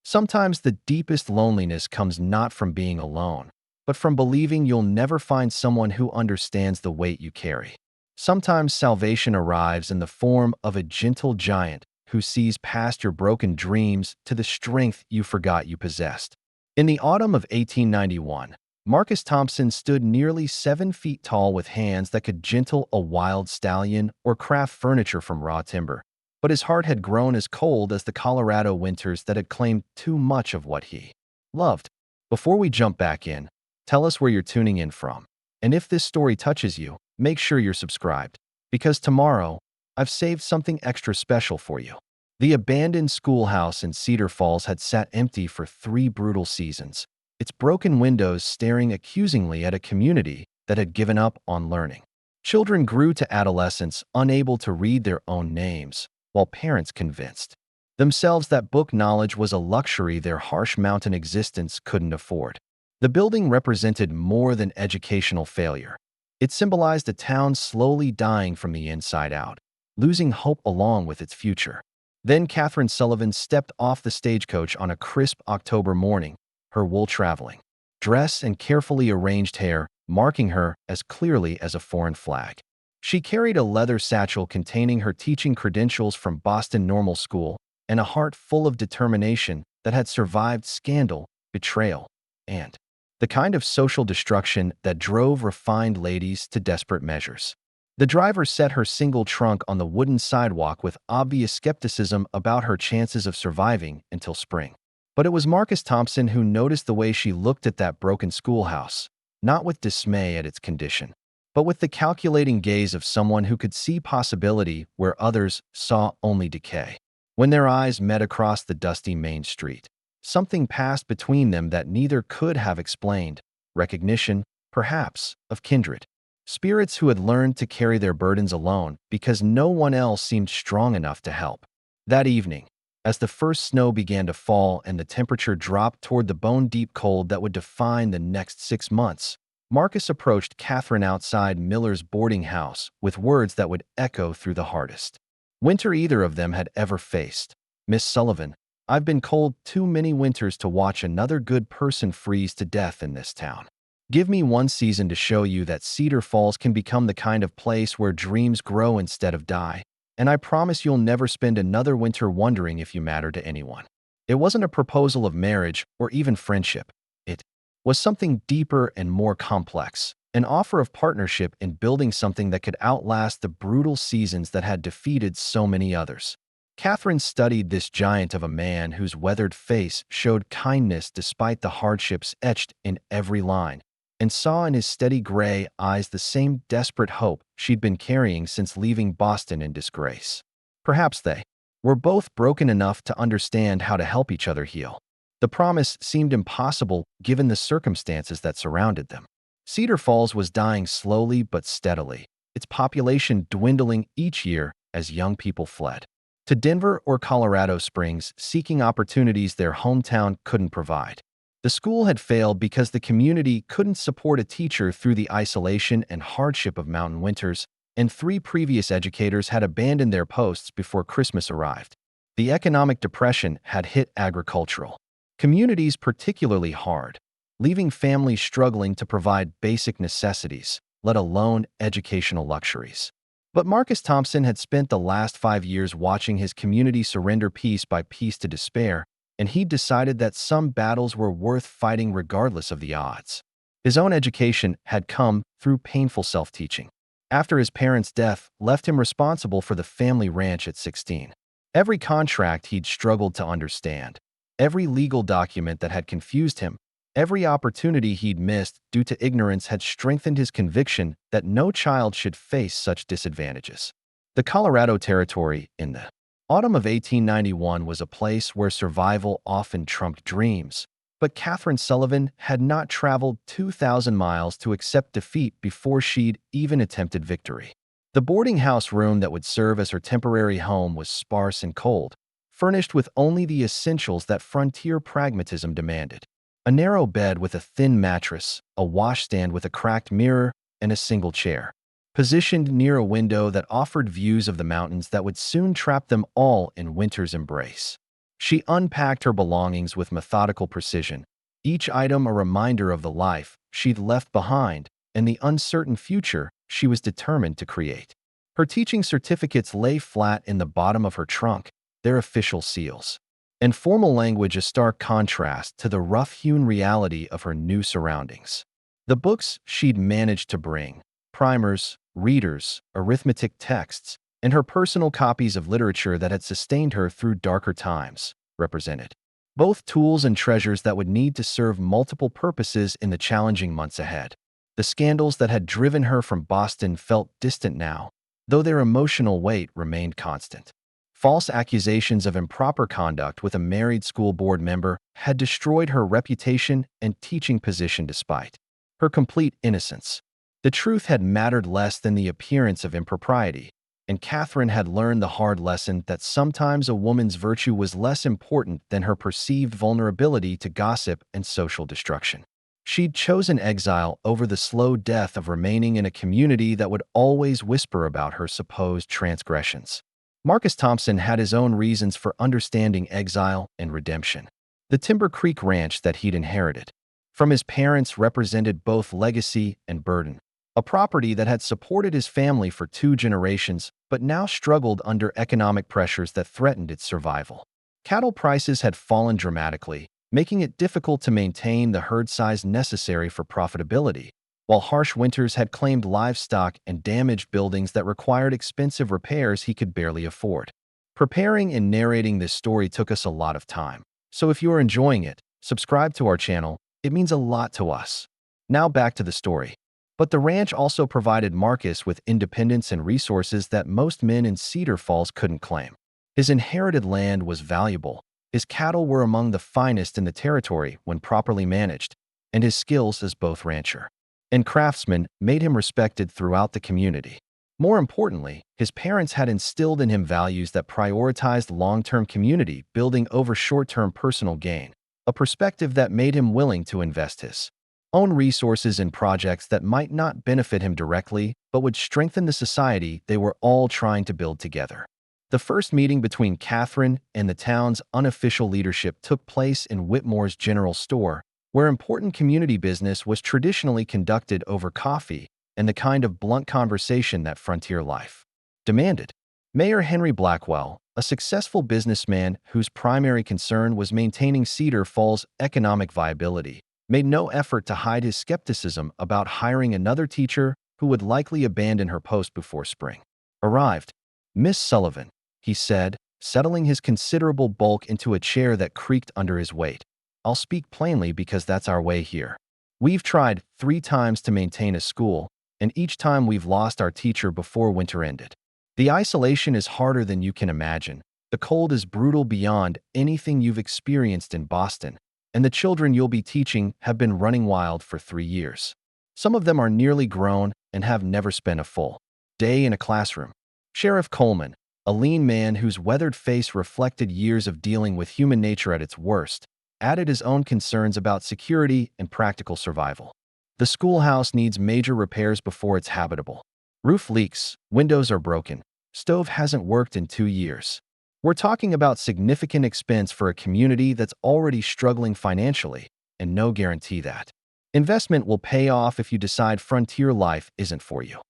Sometimes the deepest loneliness comes not from being alone, but from believing you'll never find someone who understands the weight you carry. Sometimes salvation arrives in the form of a gentle giant who sees past your broken dreams to the strength you forgot you possessed. In the autumn of 1891, Marcus Thompson stood nearly 7 feet tall with hands that could gentle a wild stallion or craft furniture from raw timber. But his heart had grown as cold as the Colorado winters that had claimed too much of what he loved. Before we jump back in, tell us where you're tuning in from. And if this story touches you, make sure you're subscribed, because tomorrow, I've saved something extra special for you. The abandoned schoolhouse in Cedar Falls had sat empty for 3 brutal seasons, its broken windows staring accusingly at a community that had given up on learning. Children grew to adolescence unable to read their own names, while parents convinced themselves that book knowledge was a luxury their harsh mountain existence couldn't afford. The building represented more than educational failure. It symbolized a town slowly dying from the inside out, losing hope along with its future. Then Catherine Sullivan stepped off the stagecoach on a crisp October morning, her wool traveling dress and carefully arranged hair marking her as clearly as a foreign flag. She carried a leather satchel containing her teaching credentials from Boston Normal School and a heart full of determination that had survived scandal, betrayal, and the kind of social destruction that drove refined ladies to desperate measures. The driver set her single trunk on the wooden sidewalk with obvious skepticism about her chances of surviving until spring. But it was Marcus Thompson who noticed the way she looked at that broken schoolhouse, not with dismay at its condition, but with the calculating gaze of someone who could see possibility where others saw only decay. When their eyes met across the dusty main street, something passed between them that neither could have explained, recognition, perhaps, of kindred. Spirits who had learned to carry their burdens alone because no one else seemed strong enough to help. That evening, as the first snow began to fall and the temperature dropped toward the bone-deep cold that would define the next 6 months, Marcus approached Catherine outside Miller's boarding house with words that would echo through the hardest winter either of them had ever faced. "Miss Sullivan, I've been cold too many winters to watch another good person freeze to death in this town. Give me one season to show you that Cedar Falls can become the kind of place where dreams grow instead of die, and I promise you'll never spend another winter wondering if you matter to anyone." It wasn't a proposal of marriage or even friendship. It was something deeper and more complex, an offer of partnership in building something that could outlast the brutal seasons that had defeated so many others. Catherine studied this giant of a man whose weathered face showed kindness despite the hardships etched in every line, and saw in his steady gray eyes the same desperate hope she'd been carrying since leaving Boston in disgrace. Perhaps they were both broken enough to understand how to help each other heal. The promise seemed impossible given the circumstances that surrounded them. Cedar Falls was dying slowly but steadily, its population dwindling each year as young people fled to Denver or Colorado Springs seeking opportunities their hometown couldn't provide. The school had failed because the community couldn't support a teacher through the isolation and hardship of mountain winters, and 3 previous educators had abandoned their posts before Christmas arrived. The economic depression had hit agricultural communities particularly hard, leaving families struggling to provide basic necessities, let alone educational luxuries. But Marcus Thompson had spent the last 5 years watching his community surrender piece by piece to despair, and he'd decided that some battles were worth fighting regardless of the odds. His own education had come through painful self-teaching. After his parents' death left him responsible for the family ranch at 16. Every contract he'd struggled to understand, every legal document that had confused him, every opportunity he'd missed due to ignorance had strengthened his conviction that no child should face such disadvantages. The Colorado Territory in the autumn of 1891 was a place where survival often trumped dreams, but Catherine Sullivan had not traveled 2,000 miles to accept defeat before she'd even attempted victory. The boarding house room that would serve as her temporary home was sparse and cold, furnished with only the essentials that frontier pragmatism demanded. A narrow bed with a thin mattress, a washstand with a cracked mirror, and a single chair, positioned near a window that offered views of the mountains that would soon trap them all in winter's embrace. She unpacked her belongings with methodical precision, each item a reminder of the life she'd left behind and the uncertain future she was determined to create. Her teaching certificates lay flat in the bottom of her trunk, their official seals. And formal language a stark contrast to the rough-hewn reality of her new surroundings. The books she'd managed to bring, primers, readers, arithmetic texts, and her personal copies of literature that had sustained her through darker times, represented both tools and treasures that would need to serve multiple purposes in the challenging months ahead. The scandals that had driven her from Boston felt distant now, though their emotional weight remained constant. False accusations of improper conduct with a married school board member had destroyed her reputation and teaching position despite her complete innocence. The truth had mattered less than the appearance of impropriety, and Catherine had learned the hard lesson that sometimes a woman's virtue was less important than her perceived vulnerability to gossip and social destruction. She'd chosen exile over the slow death of remaining in a community that would always whisper about her supposed transgressions. Marcus Thompson had his own reasons for understanding exile and redemption. The Timber Creek ranch that he'd inherited from his parents represented both legacy and burden. A property that had supported his family for 2 generations but now struggled under economic pressures that threatened its survival. Cattle prices had fallen dramatically, making it difficult to maintain the herd size necessary for profitability, while harsh winters had claimed livestock and damaged buildings that required expensive repairs he could barely afford. Preparing and narrating this story took us a lot of time, so if you are enjoying it, subscribe to our channel. It means a lot to us. Now back to the story. But the ranch also provided Marcus with independence and resources that most men in Cedar Falls couldn't claim. His inherited land was valuable, his cattle were among the finest in the territory when properly managed, and his skills as both rancher and craftsman made him respected throughout the community. More importantly, his parents had instilled in him values that prioritized long-term community building over short-term personal gain, a perspective that made him willing to invest his own resources in projects that might not benefit him directly but would strengthen the society they were all trying to build together. The first meeting between Catherine and the town's unofficial leadership took place in Whitmore's General Store, where important community business was traditionally conducted over coffee and the kind of blunt conversation that frontier life demanded. Mayor Henry Blackwell, a successful businessman whose primary concern was maintaining Cedar Falls' economic viability, made no effort to hide his skepticism about hiring another teacher who would likely abandon her post before spring arrived. "Miss Sullivan," he said, settling his considerable bulk into a chair that creaked under his weight. "I'll speak plainly because that's our way here. We've tried 3 times to maintain a school, and each time we've lost our teacher before winter ended. The isolation is harder than you can imagine. The cold is brutal beyond anything you've experienced in Boston, and the children you'll be teaching have been running wild for 3 years. Some of them are nearly grown and have never spent a full day in a classroom." Sheriff Coleman, a lean man whose weathered face reflected years of dealing with human nature at its worst, added his own concerns about security and practical survival. "The schoolhouse needs major repairs before it's habitable. Roof leaks, windows are broken, stove hasn't worked in 2 years. We're talking about significant expense for a community that's already struggling financially, and no guarantee that investment will pay off if you decide frontier life isn't for you."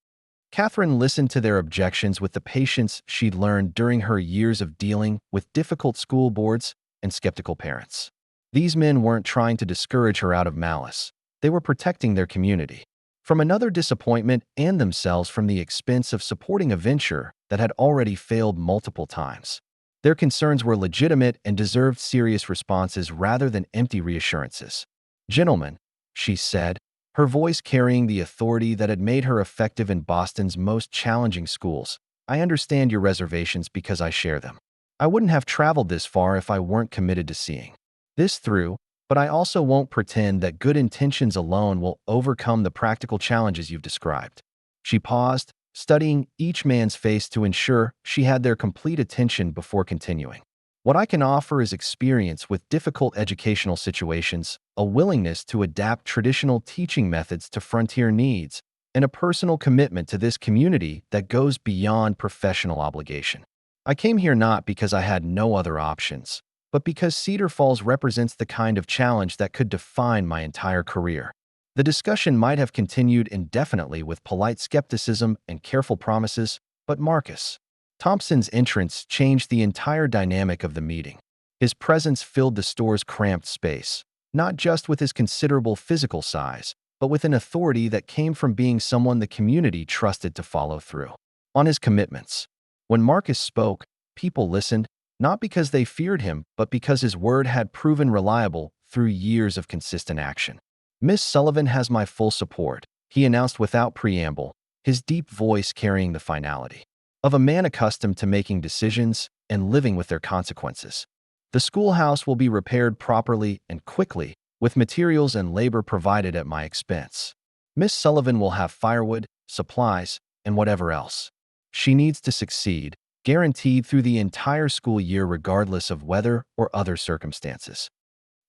Catherine listened to their objections with the patience she'd learned during her years of dealing with difficult school boards and skeptical parents. These men weren't trying to discourage her out of malice. They were protecting their community from another disappointment and themselves from the expense of supporting a venture that had already failed multiple times. Their concerns were legitimate and deserved serious responses rather than empty reassurances. "Gentlemen," she said, her voice carrying the authority that had made her effective in Boston's most challenging schools, "I understand your reservations because I share them. I wouldn't have traveled this far if I weren't committed to seeing this through, but I also won't pretend that good intentions alone will overcome the practical challenges you've described." She paused, studying each man's face to ensure she had their complete attention before continuing. "What I can offer is experience with difficult educational situations, a willingness to adapt traditional teaching methods to frontier needs, and a personal commitment to this community that goes beyond professional obligation. I came here not because I had no other options, but because Cedar Falls represents the kind of challenge that could define my entire career. The discussion might have continued indefinitely with polite skepticism and careful promises, but Marcus Thompson's entrance changed the entire dynamic of the meeting. His presence filled the store's cramped space, not just with his considerable physical size, but with an authority that came from being someone the community trusted to follow through on his commitments. When Marcus spoke, people listened, not because they feared him, but because his word had proven reliable through years of consistent action. "Miss Sullivan has my full support," he announced without preamble, his deep voice carrying the finality of a man accustomed to making decisions and living with their consequences. "The schoolhouse will be repaired properly and quickly, with materials and labor provided at my expense. Miss Sullivan will have firewood, supplies, and whatever else she needs to succeed, guaranteed through the entire school year regardless of weather or other circumstances."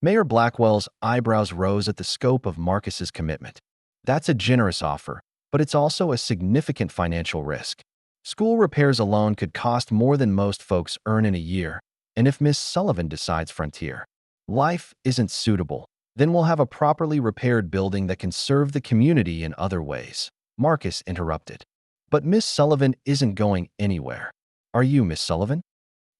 Mayor Blackwell's eyebrows rose at the scope of Marcus's commitment. "That's a generous offer, but it's also a significant financial risk. School repairs alone could cost more than most folks earn in a year, and if Miss Sullivan decides frontier life isn't suitable, then we'll have a properly repaired building that can serve the community in other ways," Marcus interrupted. "But Miss Sullivan isn't going anywhere. Are you, Miss Sullivan?"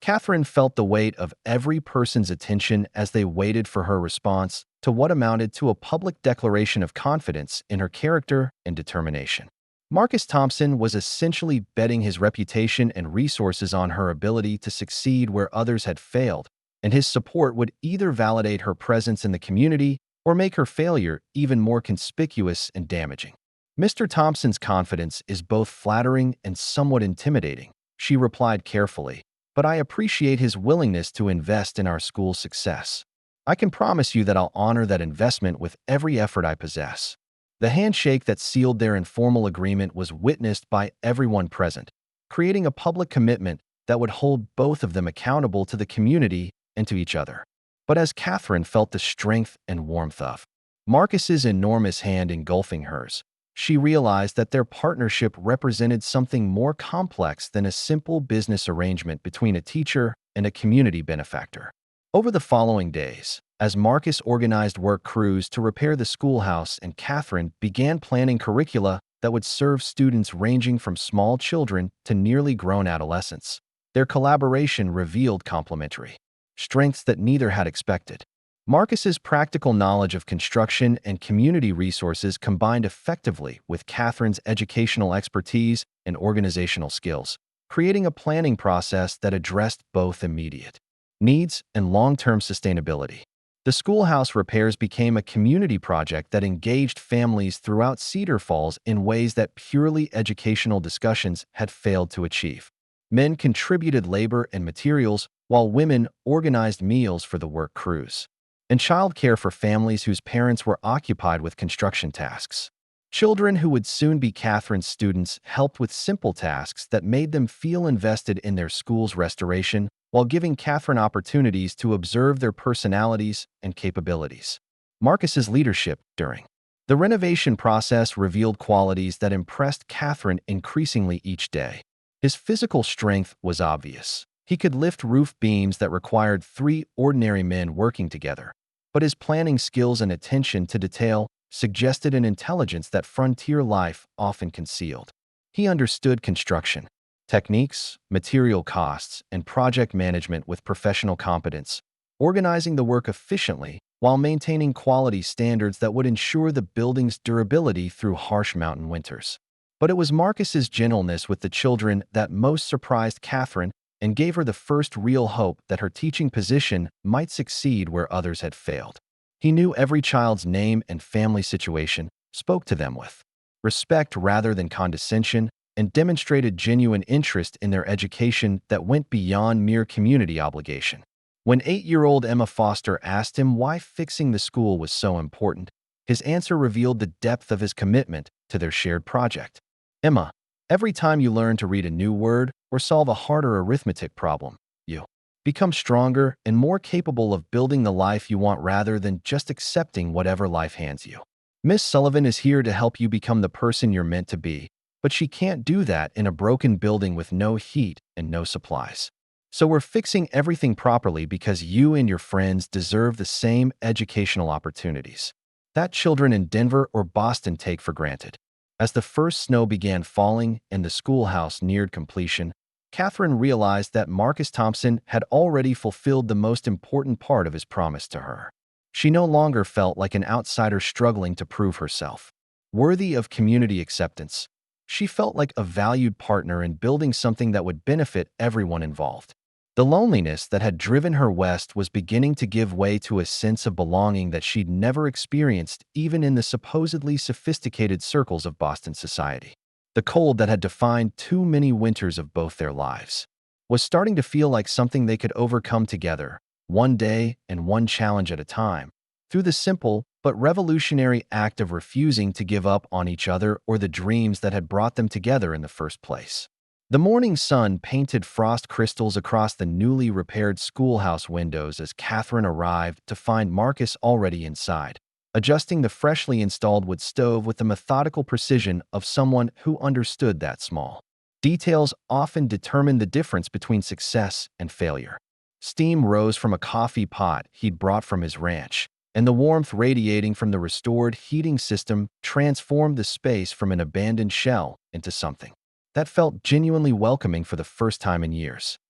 Catherine felt the weight of every person's attention as they waited for her response to what amounted to a public declaration of confidence in her character and determination. Marcus Thompson was essentially betting his reputation and resources on her ability to succeed where others had failed, and his support would either validate her presence in the community or make her failure even more conspicuous and damaging. "Mr. Thompson's confidence is both flattering and somewhat intimidating," she replied carefully, "but I appreciate his willingness to invest in our school's success. I can promise you that I'll honor that investment with every effort I possess." The handshake that sealed their informal agreement was witnessed by everyone present, creating a public commitment that would hold both of them accountable to the community and to each other. But as Catherine felt the strength and warmth of Marcus's enormous hand engulfing hers, she realized that their partnership represented something more complex than a simple business arrangement between a teacher and a community benefactor. Over the following days, as Marcus organized work crews to repair the schoolhouse and Catherine began planning curricula that would serve students ranging from small children to nearly grown adolescents, their collaboration revealed complementary strengths that neither had expected. Marcus's practical knowledge of construction and community resources combined effectively with Catherine's educational expertise and organizational skills, creating a planning process that addressed both immediate needs and long-term sustainability. The schoolhouse repairs became a community project that engaged families throughout Cedar Falls in ways that purely educational discussions had failed to achieve. Men contributed labor and materials, while women organized meals for the work crews and childcare for families whose parents were occupied with construction tasks. Children who would soon be Catherine's students helped with simple tasks that made them feel invested in their school's restoration while giving Catherine opportunities to observe their personalities and capabilities. Marcus's leadership during the renovation process revealed qualities that impressed Catherine increasingly each day. His physical strength was obvious. He could lift roof beams that required 3 ordinary men working together, but his planning skills and attention to detail suggested an intelligence that frontier life often concealed. He understood construction techniques, material costs, and project management with professional competence, organizing the work efficiently while maintaining quality standards that would ensure the building's durability through harsh mountain winters. But it was Marcus's gentleness with the children that most surprised Catherine and gave her the first real hope that her teaching position might succeed where others had failed. He knew every child's name and family situation, spoke to them with respect rather than condescension, and demonstrated genuine interest in their education that went beyond mere community obligation. When 8-year-old Emma Foster asked him why fixing the school was so important, his answer revealed the depth of his commitment to their shared project. "Emma, every time you learn to read a new word or solve a harder arithmetic problem, you become stronger and more capable of building the life you want rather than just accepting whatever life hands you. Miss Sullivan is here to help you become the person you're meant to be, but she can't do that in a broken building with no heat and no supplies. So we're fixing everything properly because you and your friends deserve the same educational opportunities that children in Denver or Boston take for granted. As the first snow began falling and the schoolhouse neared completion, Catherine realized that Marcus Thompson had already fulfilled the most important part of his promise to her. She no longer felt like an outsider struggling to prove herself worthy of community acceptance. She felt like a valued partner in building something that would benefit everyone involved. The loneliness that had driven her west was beginning to give way to a sense of belonging that she'd never experienced even in the supposedly sophisticated circles of Boston society. The cold that had defined too many winters of both their lives was starting to feel like something they could overcome together, one day and one challenge at a time, through the simple but revolutionary act of refusing to give up on each other or the dreams that had brought them together in the first place. The morning sun painted frost crystals across the newly repaired schoolhouse windows as Catherine arrived to find Marcus already inside, adjusting the freshly installed wood stove with the methodical precision of someone who understood that small details often determine the difference between success and failure. Steam rose from a coffee pot he'd brought from his ranch, and the warmth radiating from the restored heating system transformed the space from an abandoned shell into something that felt genuinely welcoming for the first time in years.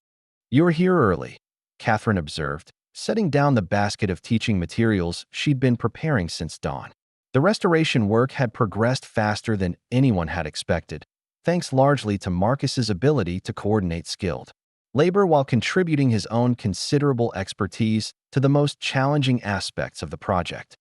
"You're here early," Catherine observed, setting down the basket of teaching materials she'd been preparing since dawn. The restoration work had progressed faster than anyone had expected, thanks largely to Marcus's ability to coordinate skilled labor while contributing his own considerable expertise to the most challenging aspects of the project.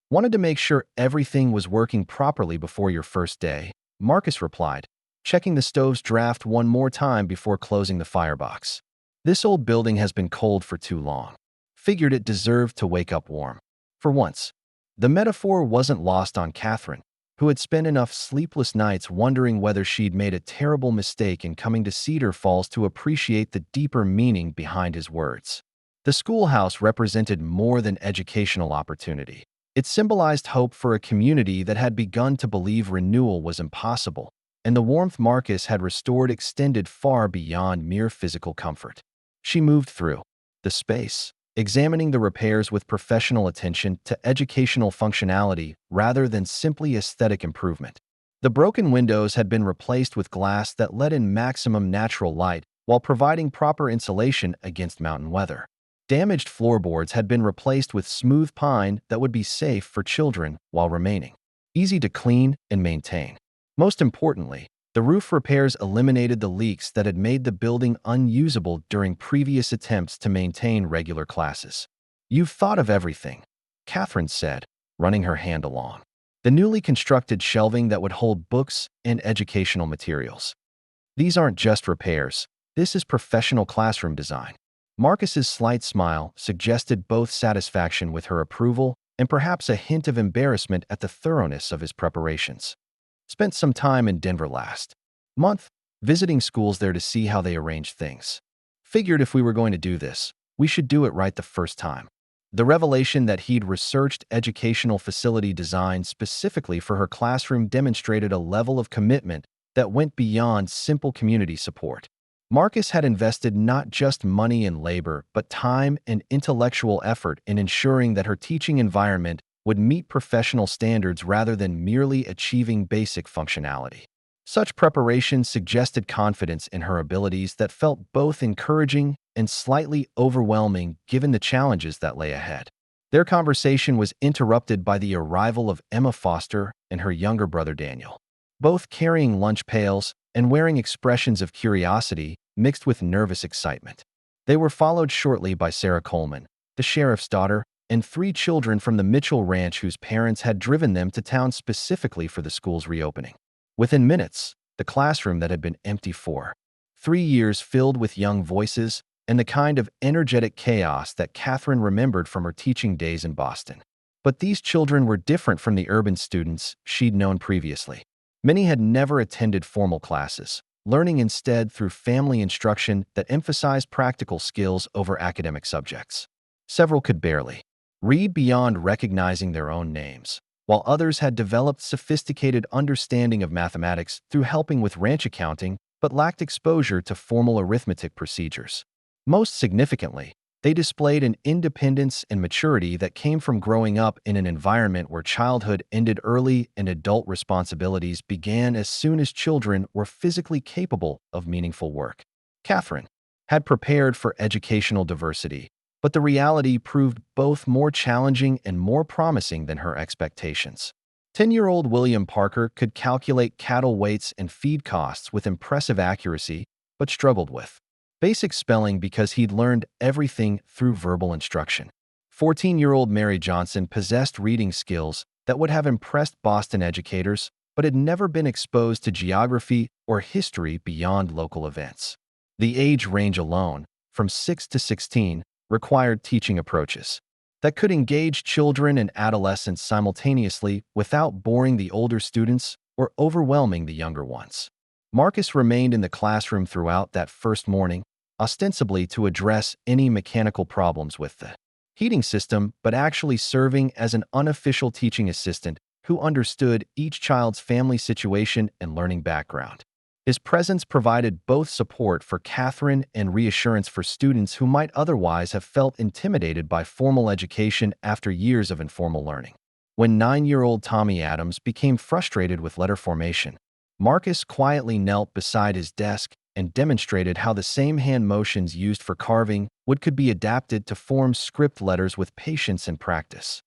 "Wanted to make sure everything was working properly before your first day," Marcus replied, checking the stove's draft one more time before closing the firebox. "This old building has been cold for too long. Figured it deserved to wake up warm." For once, the metaphor wasn't lost on Catherine, who had spent enough sleepless nights wondering whether she'd made a terrible mistake in coming to Cedar Falls to appreciate the deeper meaning behind his words. The schoolhouse represented more than educational opportunity. It symbolized hope for a community that had begun to believe renewal was impossible, and the warmth Marcus had restored extended far beyond mere physical comfort. She moved through the space, examining the repairs with professional attention to educational functionality rather than simply aesthetic improvement. The broken windows had been replaced with glass that let in maximum natural light while providing proper insulation against mountain weather. Damaged floorboards had been replaced with smooth pine that would be safe for children while remaining easy to clean and maintain. Most importantly, the roof repairs eliminated the leaks that had made the building unusable during previous attempts to maintain regular classes. "You've thought of everything," Catherine said, running her hand along the newly constructed shelving that would hold books and educational materials. "These aren't just repairs. This is professional classroom design." Marcus's slight smile suggested both satisfaction with her approval and perhaps a hint of embarrassment at the thoroughness of his preparations. "Spent some time in Denver last month, visiting schools there to see how they arrange things. Figured if we were going to do this, we should do it right the first time." The revelation that he'd researched educational facility design specifically for her classroom demonstrated a level of commitment that went beyond simple community support. Marcus had invested not just money and labor, but time and intellectual effort in ensuring that her teaching environment would meet professional standards rather than merely achieving basic functionality. Such preparation suggested confidence in her abilities that felt both encouraging and slightly overwhelming given the challenges that lay ahead. Their conversation was interrupted by the arrival of Emma Foster and her younger brother Daniel, both carrying lunch pails and wearing expressions of curiosity mixed with nervous excitement. They were followed shortly by Sarah Coleman, the sheriff's daughter, and 3 children from the Mitchell Ranch whose parents had driven them to town specifically for the school's reopening. Within minutes, the classroom that had been empty for 3 years filled with young voices and the kind of energetic chaos that Catherine remembered from her teaching days in Boston. But these children were different from the urban students she'd known previously. Many had never attended formal classes, learning instead through family instruction that emphasized practical skills over academic subjects. Several could barely read beyond recognizing their own names, while others had developed sophisticated understanding of mathematics through helping with ranch accounting but lacked exposure to formal arithmetic procedures. Most significantly, they displayed an independence and maturity that came from growing up in an environment where childhood ended early and adult responsibilities began as soon as children were physically capable of meaningful work. Catherine had prepared for educational diversity, but the reality proved both more challenging and more promising than her expectations. 10-year-old William Parker could calculate cattle weights and feed costs with impressive accuracy, but struggled with basic spelling because he'd learned everything through verbal instruction. 14-year-old Mary Johnson possessed reading skills that would have impressed Boston educators, but had never been exposed to geography or history beyond local events. The age range alone, from 6 to 16, required teaching approaches that could engage children and adolescents simultaneously without boring the older students or overwhelming the younger ones. Marcus remained in the classroom throughout that first morning, ostensibly to address any mechanical problems with the heating system, but actually serving as an unofficial teaching assistant who understood each child's family situation and learning background. His presence provided both support for Catherine and reassurance for students who might otherwise have felt intimidated by formal education after years of informal learning. When 9-year-old Tommy Adams became frustrated with letter formation, Marcus quietly knelt beside his desk and demonstrated how the same hand motions used for carving could be adapted to form script letters with patience and practice.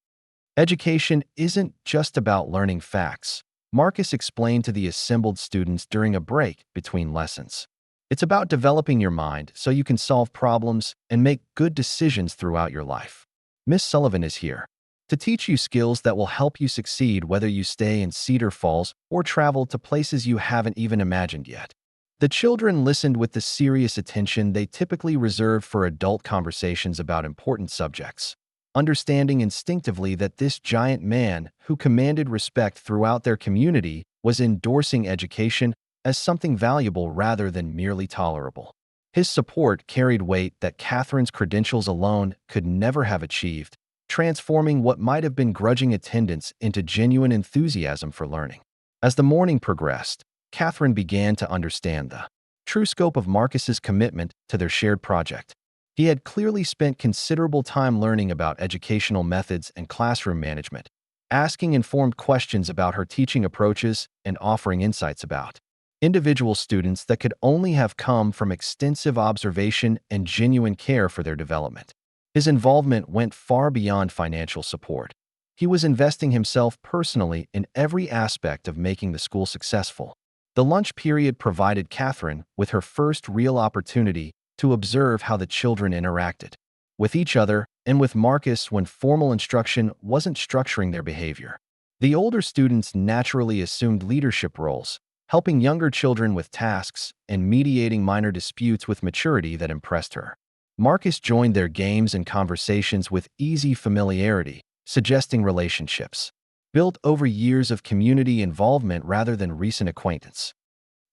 Education isn't just about learning facts, Marcus explained to the assembled students during a break between lessons. It's about developing your mind so you can solve problems and make good decisions throughout your life. Miss Sullivan is here to teach you skills that will help you succeed whether you stay in Cedar Falls or travel to places you haven't even imagined yet. The children listened with the serious attention they typically reserve for adult conversations about important subjects, understanding instinctively that this giant man who commanded respect throughout their community was endorsing education as something valuable rather than merely tolerable. His support carried weight that Catherine's credentials alone could never have achieved, transforming what might have been grudging attendance into genuine enthusiasm for learning. As the morning progressed, Catherine began to understand the true scope of Marcus's commitment to their shared project. He had clearly spent considerable time learning about educational methods and classroom management, asking informed questions about her teaching approaches and offering insights about individual students that could only have come from extensive observation and genuine care for their development. His involvement went far beyond financial support. He was investing himself personally in every aspect of making the school successful. The lunch period provided Catherine with her first real opportunity to observe how the children interacted with each other and with Marcus when formal instruction wasn't structuring their behavior. The older students naturally assumed leadership roles, helping younger children with tasks and mediating minor disputes with maturity that impressed her. Marcus joined their games and conversations with easy familiarity, suggesting relationships built over years of community involvement rather than recent acquaintance.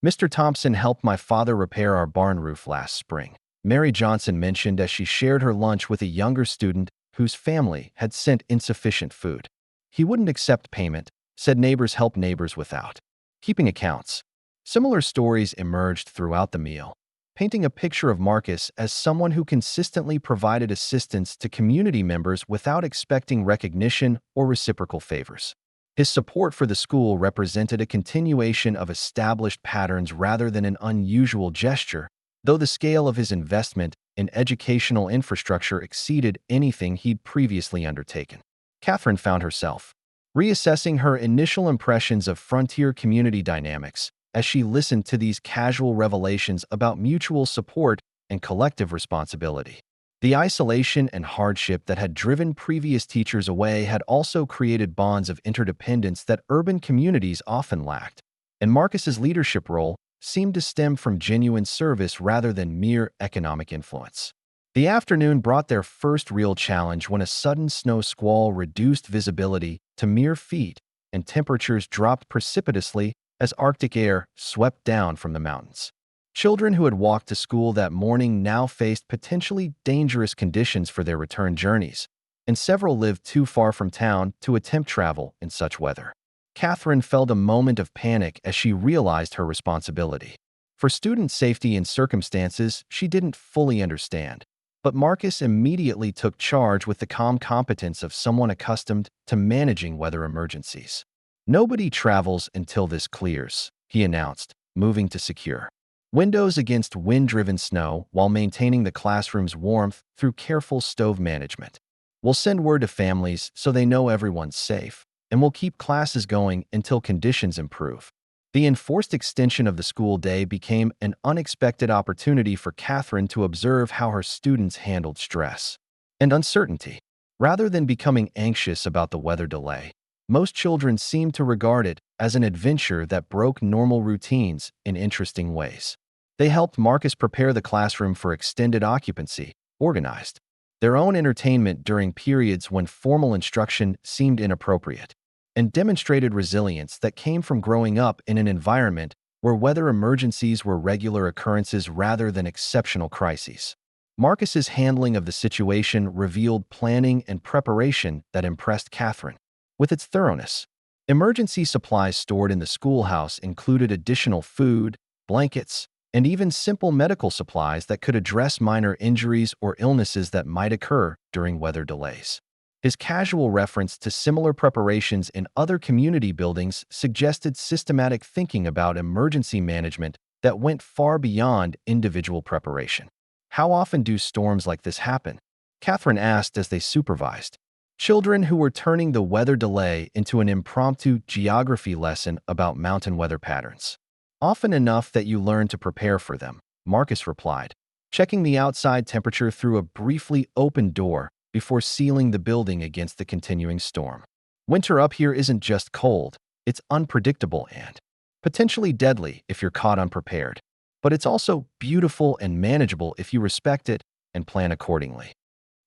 Mr. Thompson helped my father repair our barn roof last spring, Mary Johnson mentioned as she shared her lunch with a younger student whose family had sent insufficient food. He wouldn't accept payment, said neighbors help neighbors without keeping accounts. Similar stories emerged throughout the meal, painting a picture of Marcus as someone who consistently provided assistance to community members without expecting recognition or reciprocal favors. His support for the school represented a continuation of established patterns rather than an unusual gesture, though the scale of his investment in educational infrastructure exceeded anything he'd previously undertaken. Catherine found herself reassessing her initial impressions of frontier community dynamics as she listened to these casual revelations about mutual support and collective responsibility. The isolation and hardship that had driven previous teachers away had also created bonds of interdependence that urban communities often lacked, and Marcus's leadership role seemed to stem from genuine service rather than mere economic influence. The afternoon brought their first real challenge when a sudden snow squall reduced visibility to mere feet and temperatures dropped precipitously as Arctic air swept down from the mountains. Children who had walked to school that morning now faced potentially dangerous conditions for their return journeys, and several lived too far from town to attempt travel in such weather. Catherine felt a moment of panic as she realized her responsibility. For student safety in circumstances she didn't fully understand. But Marcus immediately took charge with the calm competence of someone accustomed to managing weather emergencies. "Nobody travels until this clears," he announced, moving to secure windows against wind-driven snow while maintaining the classroom's warmth through careful stove management. "We'll send word to families so they know everyone's safe, and we'll keep classes going until conditions improve." The enforced extension of the school day became an unexpected opportunity for Catherine to observe how her students handled stress and uncertainty. Rather than becoming anxious about the weather delay, most children seemed to regard it as an adventure that broke normal routines in interesting ways. They helped Marcus prepare the classroom for extended occupancy, organized their own entertainment during periods when formal instruction seemed inappropriate, and demonstrated resilience that came from growing up in an environment where weather emergencies were regular occurrences rather than exceptional crises. Marcus's handling of the situation revealed planning and preparation that impressed Catherine with its thoroughness. Emergency supplies stored in the schoolhouse included additional food, blankets, and even simple medical supplies that could address minor injuries or illnesses that might occur during weather delays. His casual reference to similar preparations in other community buildings suggested systematic thinking about emergency management that went far beyond individual preparation. "How often do storms like this happen?" Catherine asked as they supervised children who were turning the weather delay into an impromptu geography lesson about mountain weather patterns. "Often enough that you learn to prepare for them," Marcus replied, checking the outside temperature through a briefly opened door before sealing the building against the continuing storm. "Winter up here isn't just cold, it's unpredictable and potentially deadly if you're caught unprepared. But it's also beautiful and manageable if you respect it and plan accordingly."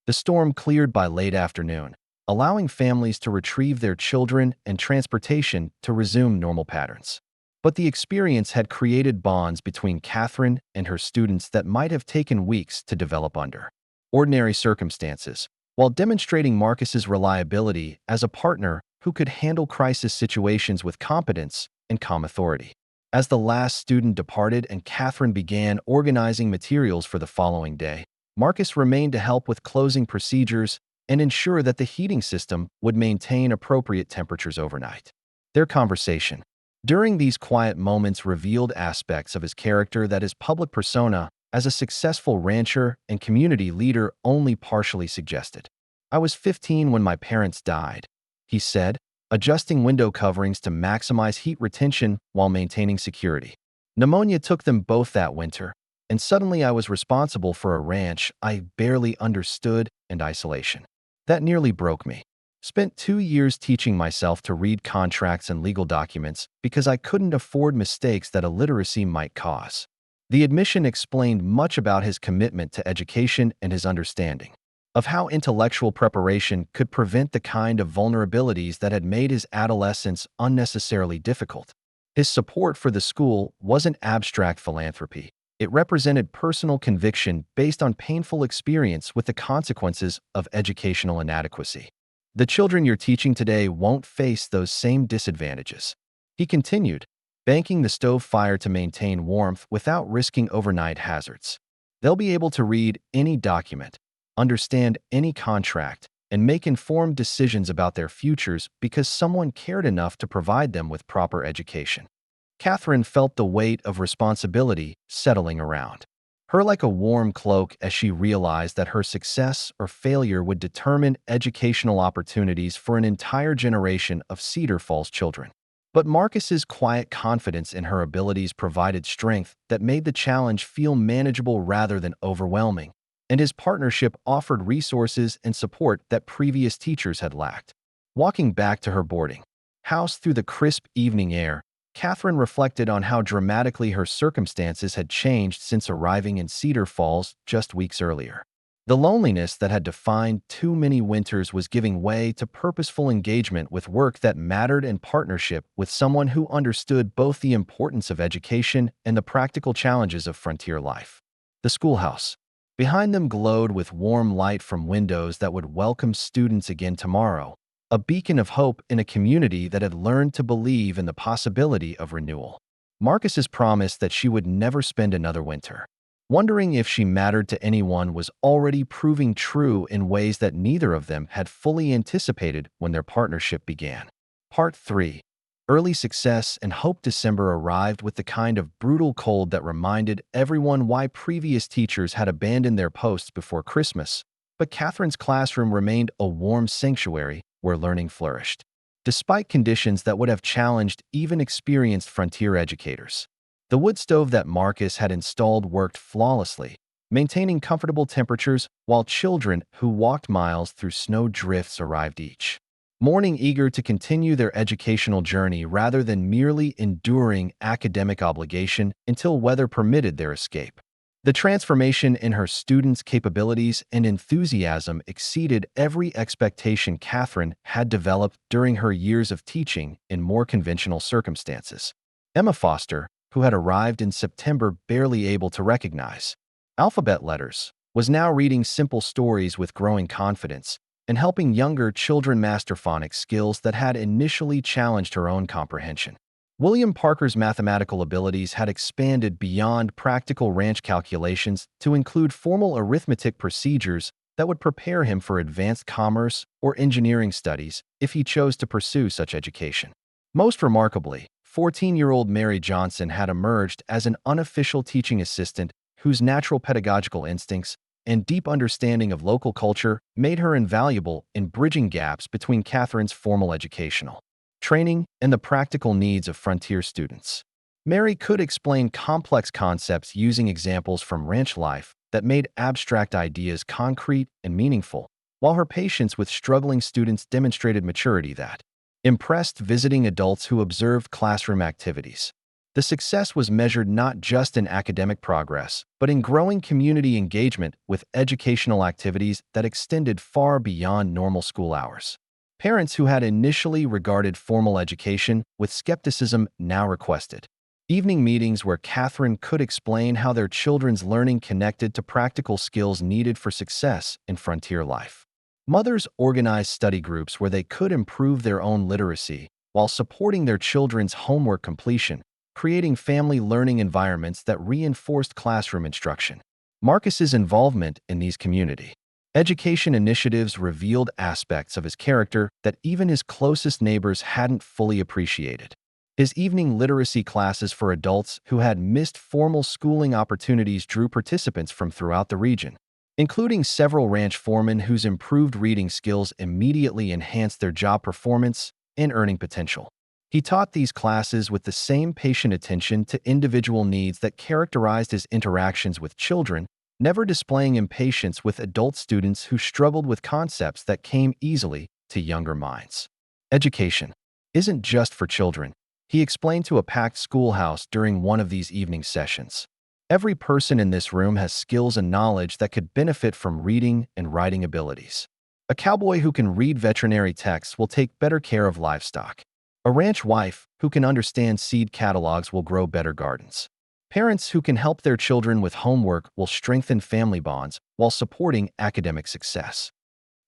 The storm cleared by late afternoon, allowing families to retrieve their children and transportation to resume normal patterns. But the experience had created bonds between Catherine and her students that might have taken weeks to develop under ordinary circumstances, while demonstrating Marcus's reliability as a partner who could handle crisis situations with competence and calm authority. As the last student departed and Catherine began organizing materials for the following day, Marcus remained to help with closing procedures and ensure that the heating system would maintain appropriate temperatures overnight. Their conversation during these quiet moments revealed aspects of his character that his public persona as a successful rancher and community leader only partially suggested. "I was 15 when my parents died," he said, adjusting window coverings to maximize heat retention while maintaining security. "Pneumonia took them both that winter, and suddenly I was responsible for a ranch I barely understood and isolation. That nearly broke me. Spent 2 years teaching myself to read contracts and legal documents because I couldn't afford mistakes that illiteracy might cause." The admission explained much about his commitment to education and his understanding of how intellectual preparation could prevent the kind of vulnerabilities that had made his adolescence unnecessarily difficult. His support for the school wasn't abstract philanthropy. It represented personal conviction based on painful experience with the consequences of educational inadequacy. "The children you're teaching today won't face those same disadvantages," he continued, banking the stove fire to maintain warmth without risking overnight hazards. "They'll be able to read any document, understand any contract, and make informed decisions about their futures because someone cared enough to provide them with proper education." Catherine felt the weight of responsibility settling around her like a warm cloak as she realized that her success or failure would determine educational opportunities for an entire generation of Cedar Falls children. But Marcus's quiet confidence in her abilities provided strength that made the challenge feel manageable rather than overwhelming, and his partnership offered resources and support that previous teachers had lacked. Walking back to her boarding house through the crisp evening air, Catherine reflected on how dramatically her circumstances had changed since arriving in Cedar Falls just weeks earlier. The loneliness that had defined too many winters was giving way to purposeful engagement with work that mattered and partnership with someone who understood both the importance of education and the practical challenges of frontier life. The schoolhouse behind them glowed with warm light from windows that would welcome students again tomorrow, a beacon of hope in a community that had learned to believe in the possibility of renewal. Marcus's promise that she would never spend another winter. Wondering if she mattered to anyone was already proving true in ways that neither of them had fully anticipated when their partnership began. Part 3. Early success and hope. December arrived with the kind of brutal cold that reminded everyone why previous teachers had abandoned their posts before Christmas, but Catherine's classroom remained a warm sanctuary where learning flourished, despite conditions that would have challenged even experienced frontier educators. The wood stove that Marcus had installed worked flawlessly, maintaining comfortable temperatures while children who walked miles through snow drifts arrived each morning eager to continue their educational journey rather than merely enduring academic obligation until weather permitted their escape. The transformation in her students' capabilities and enthusiasm exceeded every expectation Catherine had developed during her years of teaching in more conventional circumstances. Emma Foster, who had arrived in September barely able to recognize alphabet letters, was now reading simple stories with growing confidence and helping younger children master phonics skills that had initially challenged her own comprehension. William Parker's mathematical abilities had expanded beyond practical ranch calculations to include formal arithmetic procedures that would prepare him for advanced commerce or engineering studies if he chose to pursue such education. Most remarkably, 14-year-old Mary Johnson had emerged as an unofficial teaching assistant whose natural pedagogical instincts and deep understanding of local culture made her invaluable in bridging gaps between Catherine's formal educational training and the practical needs of frontier students. Mary could explain complex concepts using examples from ranch life that made abstract ideas concrete and meaningful, while her patience with struggling students demonstrated maturity that impressed visiting adults who observed classroom activities. The success was measured not just in academic progress, but in growing community engagement with educational activities that extended far beyond normal school hours. Parents who had initially regarded formal education with skepticism now requested evening meetings where Catherine could explain how their children's learning connected to practical skills needed for success in frontier life. Mothers organized study groups where they could improve their own literacy while supporting their children's homework completion, creating family learning environments that reinforced classroom instruction. Marcus's involvement in these community education initiatives revealed aspects of his character that even his closest neighbors hadn't fully appreciated. His evening literacy classes for adults who had missed formal schooling opportunities drew participants from throughout the region, including several ranch foremen whose improved reading skills immediately enhanced their job performance and earning potential. He taught these classes with the same patient attention to individual needs that characterized his interactions with children, never displaying impatience with adult students who struggled with concepts that came easily to younger minds. Education isn't just for children, he explained to a packed schoolhouse during one of these evening sessions. Every person in this room has skills and knowledge that could benefit from reading and writing abilities. A cowboy who can read veterinary texts will take better care of livestock. A ranch wife who can understand seed catalogs will grow better gardens. Parents who can help their children with homework will strengthen family bonds while supporting academic success.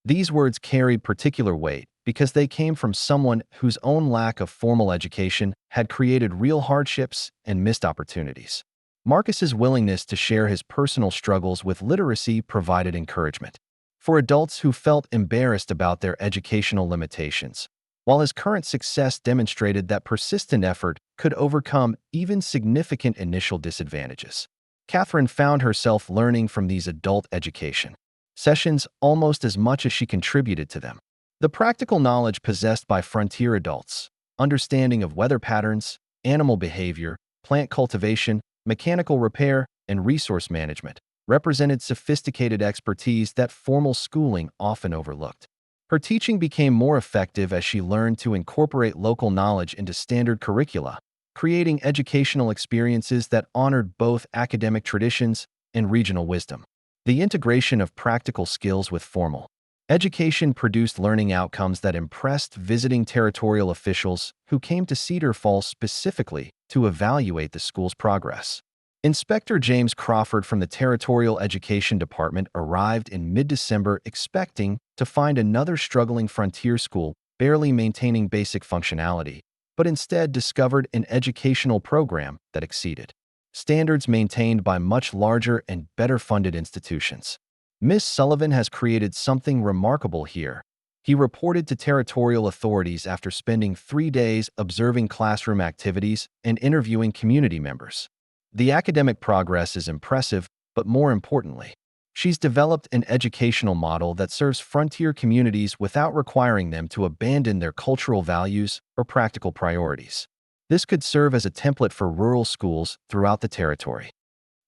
These words carried particular weight because they came from someone whose own lack of formal education had created real hardships and missed opportunities. Marcus's willingness to share his personal struggles with literacy provided encouragement for adults who felt embarrassed about their educational limitations, while his current success demonstrated that persistent effort could overcome even significant initial disadvantages. Catherine found herself learning from these adult education sessions almost as much as she contributed to them. The practical knowledge possessed by frontier adults, understanding of weather patterns, animal behavior, plant cultivation, mechanical repair, and resource management, represented sophisticated expertise that formal schooling often overlooked. Her teaching became more effective as she learned to incorporate local knowledge into standard curricula, creating educational experiences that honored both academic traditions and regional wisdom. The integration of practical skills with formal education produced learning outcomes that impressed visiting territorial officials who came to Cedar Falls specifically to evaluate the school's progress. Inspector James Crawford from the Territorial Education Department arrived in mid-December expecting to find another struggling frontier school barely maintaining basic functionality, but instead discovered an educational program that exceeded standards maintained by much larger and better-funded institutions. Miss Sullivan has created something remarkable here. He reported to territorial authorities after spending 3 days observing classroom activities and interviewing community members. The academic progress is impressive, but more importantly, she's developed an educational model that serves frontier communities without requiring them to abandon their cultural values or practical priorities. This could serve as a template for rural schools throughout the territory.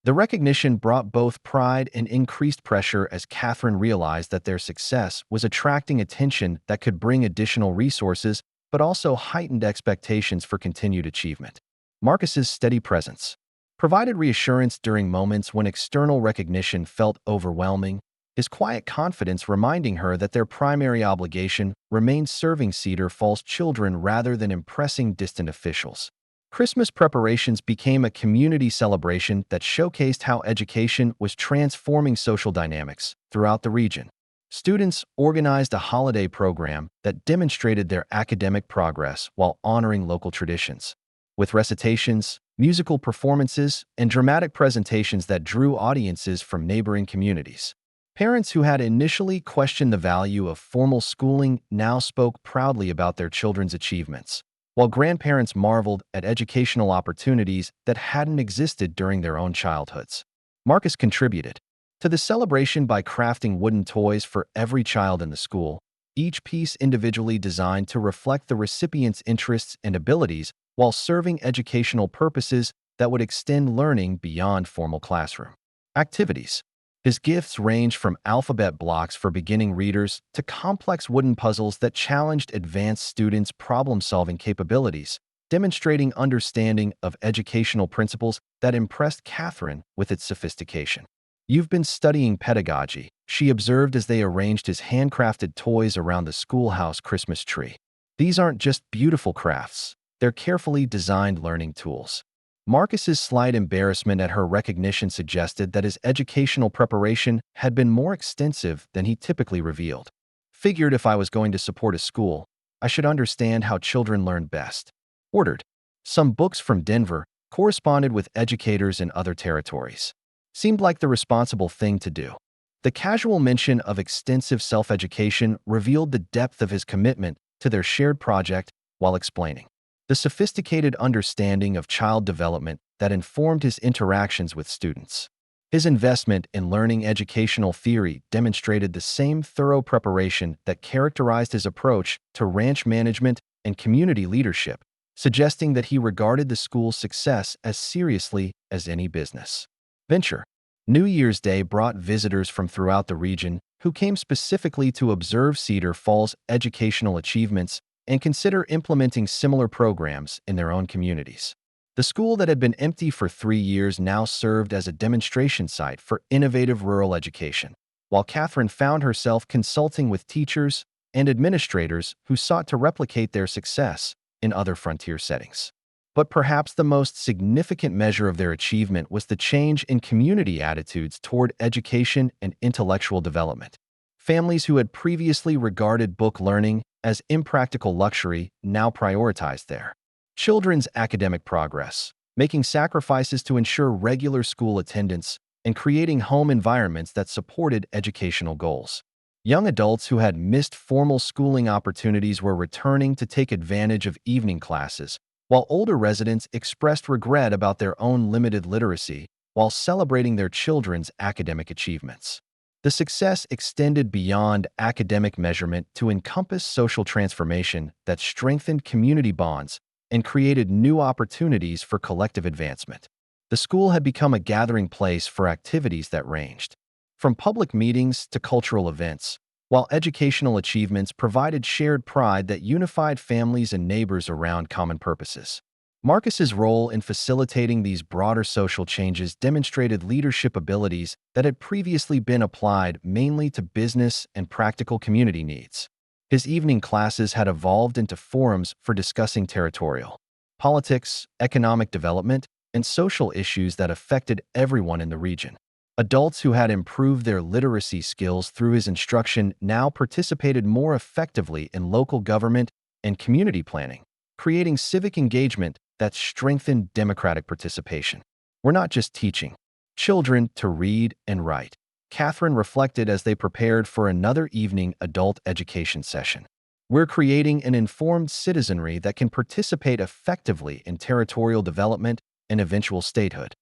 The recognition brought both pride and increased pressure as Catherine realized that their success was attracting attention that could bring additional resources, but also heightened expectations for continued achievement. Marcus's steady presence provided reassurance during moments when external recognition felt overwhelming, his quiet confidence reminding her that their primary obligation remained serving Cedar Falls children rather than impressing distant officials. Christmas preparations became a community celebration that showcased how education was transforming social dynamics throughout the region. Students organized a holiday program that demonstrated their academic progress while honoring local traditions. With recitations, musical performances, and dramatic presentations that drew audiences from neighboring communities. Parents who had initially questioned the value of formal schooling now spoke proudly about their children's achievements, while grandparents marveled at educational opportunities that hadn't existed during their own childhoods. Marcus contributed to the celebration by crafting wooden toys for every child in the school, each piece individually designed to reflect the recipient's interests and abilities while serving educational purposes that would extend learning beyond formal classroom activities. His gifts ranged from alphabet blocks for beginning readers to complex wooden puzzles that challenged advanced students' problem-solving capabilities, demonstrating understanding of educational principles that impressed Catherine with its sophistication. "You've been studying pedagogy," she observed as they arranged his handcrafted toys around the schoolhouse Christmas tree. "These aren't just beautiful crafts, they're carefully designed learning tools." Marcus's slight embarrassment at her recognition suggested that his educational preparation had been more extensive than he typically revealed. "Figured if I was going to support a school, I should understand how children learn best." Ordered some books from Denver, corresponded with educators in other territories. Seemed like the responsible thing to do. The casual mention of extensive self-education revealed the depth of his commitment to their shared project while explaining the sophisticated understanding of child development that informed his interactions with students. His investment in learning educational theory demonstrated the same thorough preparation that characterized his approach to ranch management and community leadership, suggesting that he regarded the school's success as seriously as any business venture. New Year's Day brought visitors from throughout the region who came specifically to observe Cedar Falls' educational achievements and consider implementing similar programs in their own communities. The school that had been empty for 3 years now served as a demonstration site for innovative rural education, while Catherine found herself consulting with teachers and administrators who sought to replicate their success in other frontier settings. But perhaps the most significant measure of their achievement was the change in community attitudes toward education and intellectual development. Families who had previously regarded book learning as impractical luxury now prioritized their children's academic progress, making sacrifices to ensure regular school attendance and creating home environments that supported educational goals. Young adults who had missed formal schooling opportunities were returning to take advantage of evening classes, while older residents expressed regret about their own limited literacy while celebrating their children's academic achievements. The success extended beyond academic measurement to encompass social transformation that strengthened community bonds and created new opportunities for collective advancement. The school had become a gathering place for activities that ranged from public meetings to cultural events, while educational achievements provided shared pride that unified families and neighbors around common purposes. Marcus's role in facilitating these broader social changes demonstrated leadership abilities that had previously been applied mainly to business and practical community needs. His evening classes had evolved into forums for discussing territorial politics, economic development, and social issues that affected everyone in the region. Adults who had improved their literacy skills through his instruction now participated more effectively in local government and community planning, creating civic engagement that strengthened democratic participation. We're not just teaching children to read and write, Catherine reflected as they prepared for another evening adult education session. We're creating an informed citizenry that can participate effectively in territorial development and eventual statehood.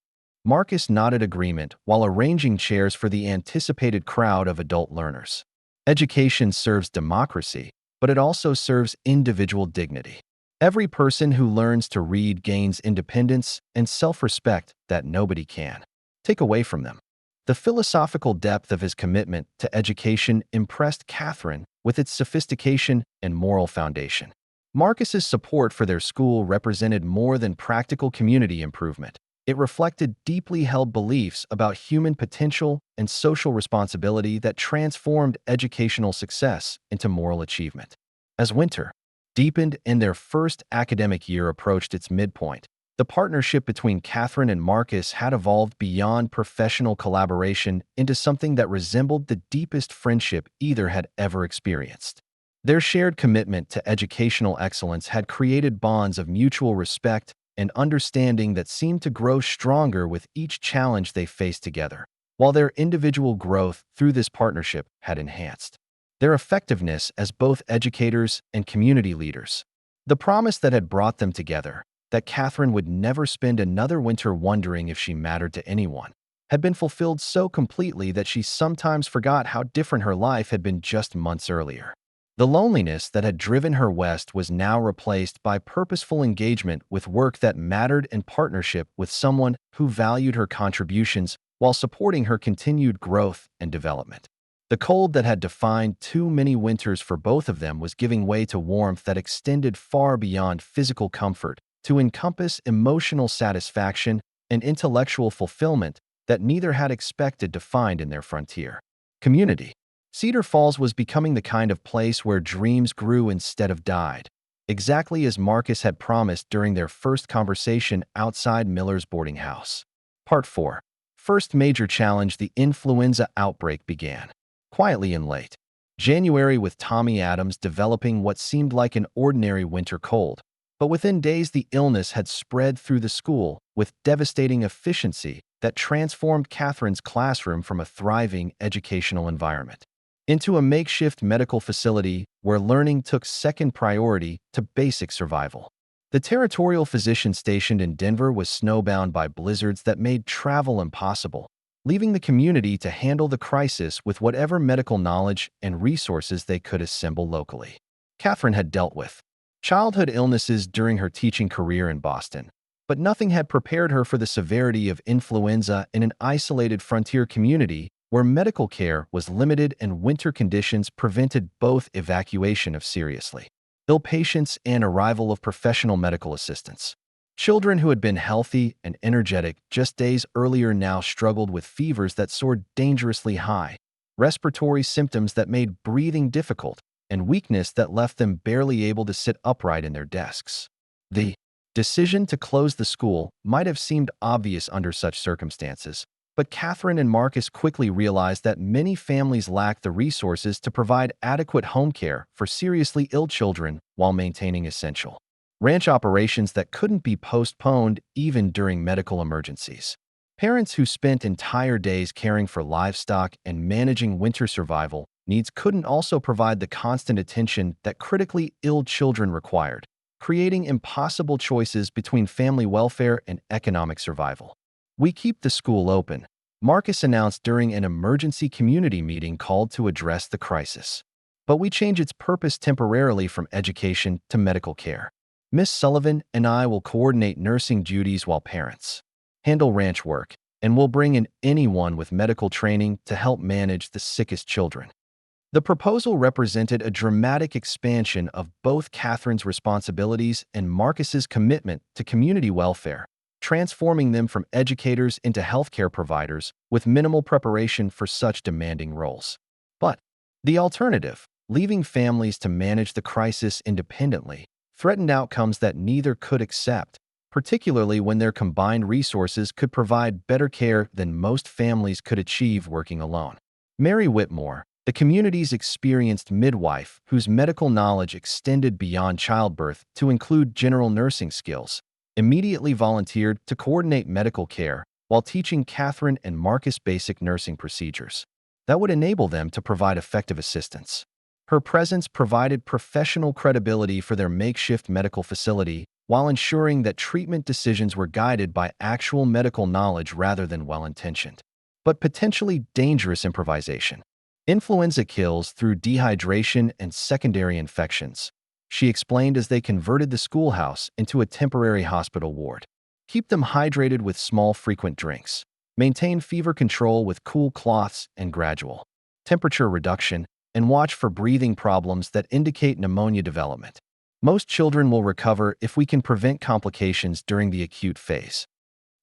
Marcus nodded agreement while arranging chairs for the anticipated crowd of adult learners. Education serves democracy, but it also serves individual dignity. Every person who learns to read gains independence and self-respect that nobody can take away from them. The philosophical depth of his commitment to education impressed Catherine with its sophistication and moral foundation. Marcus's support for their school represented more than practical community improvement. It reflected deeply held beliefs about human potential and social responsibility that transformed educational success into moral achievement. As winter deepened and their first academic year approached its midpoint, the partnership between Catherine and Marcus had evolved beyond professional collaboration into something that resembled the deepest friendship either had ever experienced. Their shared commitment to educational excellence had created bonds of mutual respect and understanding that seemed to grow stronger with each challenge they faced together, while their individual growth through this partnership had enhanced their effectiveness as both educators and community leaders. The promise that had brought them together, that Catherine would never spend another winter wondering if she mattered to anyone, had been fulfilled so completely that she sometimes forgot how different her life had been just months earlier. The loneliness that had driven her west was now replaced by purposeful engagement with work that mattered and partnership with someone who valued her contributions while supporting her continued growth and development. The cold that had defined too many winters for both of them was giving way to warmth that extended far beyond physical comfort to encompass emotional satisfaction and intellectual fulfillment that neither had expected to find in their frontier community. Cedar Falls was becoming the kind of place where dreams grew instead of died, exactly as Marcus had promised during their first conversation outside Miller's boarding house. Part 4. First major challenge: the influenza outbreak began quietly in late January, with Tommy Adams developing what seemed like an ordinary winter cold. But within days, the illness had spread through the school with devastating efficiency that transformed Catherine's classroom from a thriving educational environment into a makeshift medical facility where learning took second priority to basic survival. The territorial physician stationed in Denver was snowbound by blizzards that made travel impossible, leaving the community to handle the crisis with whatever medical knowledge and resources they could assemble locally. Catherine had dealt with childhood illnesses during her teaching career in Boston, but nothing had prepared her for the severity of influenza in an isolated frontier community where medical care was limited and winter conditions prevented both evacuation of seriously ill patients and arrival of professional medical assistance. Children who had been healthy and energetic just days earlier now struggled with fevers that soared dangerously high, respiratory symptoms that made breathing difficult, and weakness that left them barely able to sit upright in their desks. The decision to close the school might have seemed obvious under such circumstances, but Catherine and Marcus quickly realized that many families lacked the resources to provide adequate home care for seriously ill children while maintaining essential ranch operations that couldn't be postponed even during medical emergencies. Parents who spent entire days caring for livestock and managing winter survival needs couldn't also provide the constant attention that critically ill children required, creating impossible choices between family welfare and economic survival. "We keep the school open," Marcus announced during an emergency community meeting called to address the crisis. "But we change its purpose temporarily from education to medical care. Miss Sullivan and I will coordinate nursing duties while parents handle ranch work, and we'll bring in anyone with medical training to help manage the sickest children." The proposal represented a dramatic expansion of both Catherine's responsibilities and Marcus's commitment to community welfare, transforming them from educators into healthcare providers with minimal preparation for such demanding roles. But the alternative, leaving families to manage the crisis independently, threatened outcomes that neither could accept, particularly when their combined resources could provide better care than most families could achieve working alone. Mary Whitmore, The community's experienced midwife, whose medical knowledge extended beyond childbirth to include general nursing skills, immediately volunteered to coordinate medical care while teaching Catherine and Marcus basic nursing procedures that would enable them to provide effective assistance. Her presence provided professional credibility for their makeshift medical facility while ensuring that treatment decisions were guided by actual medical knowledge rather than well-intentioned, but potentially dangerous improvisation. Influenza kills through dehydration and secondary infections, she explained as they converted the schoolhouse into a temporary hospital ward. Keep them hydrated with small, frequent drinks. Maintain fever control with cool cloths and gradual temperature reduction, and watch for breathing problems that indicate pneumonia development. Most children will recover if we can prevent complications during the acute phase.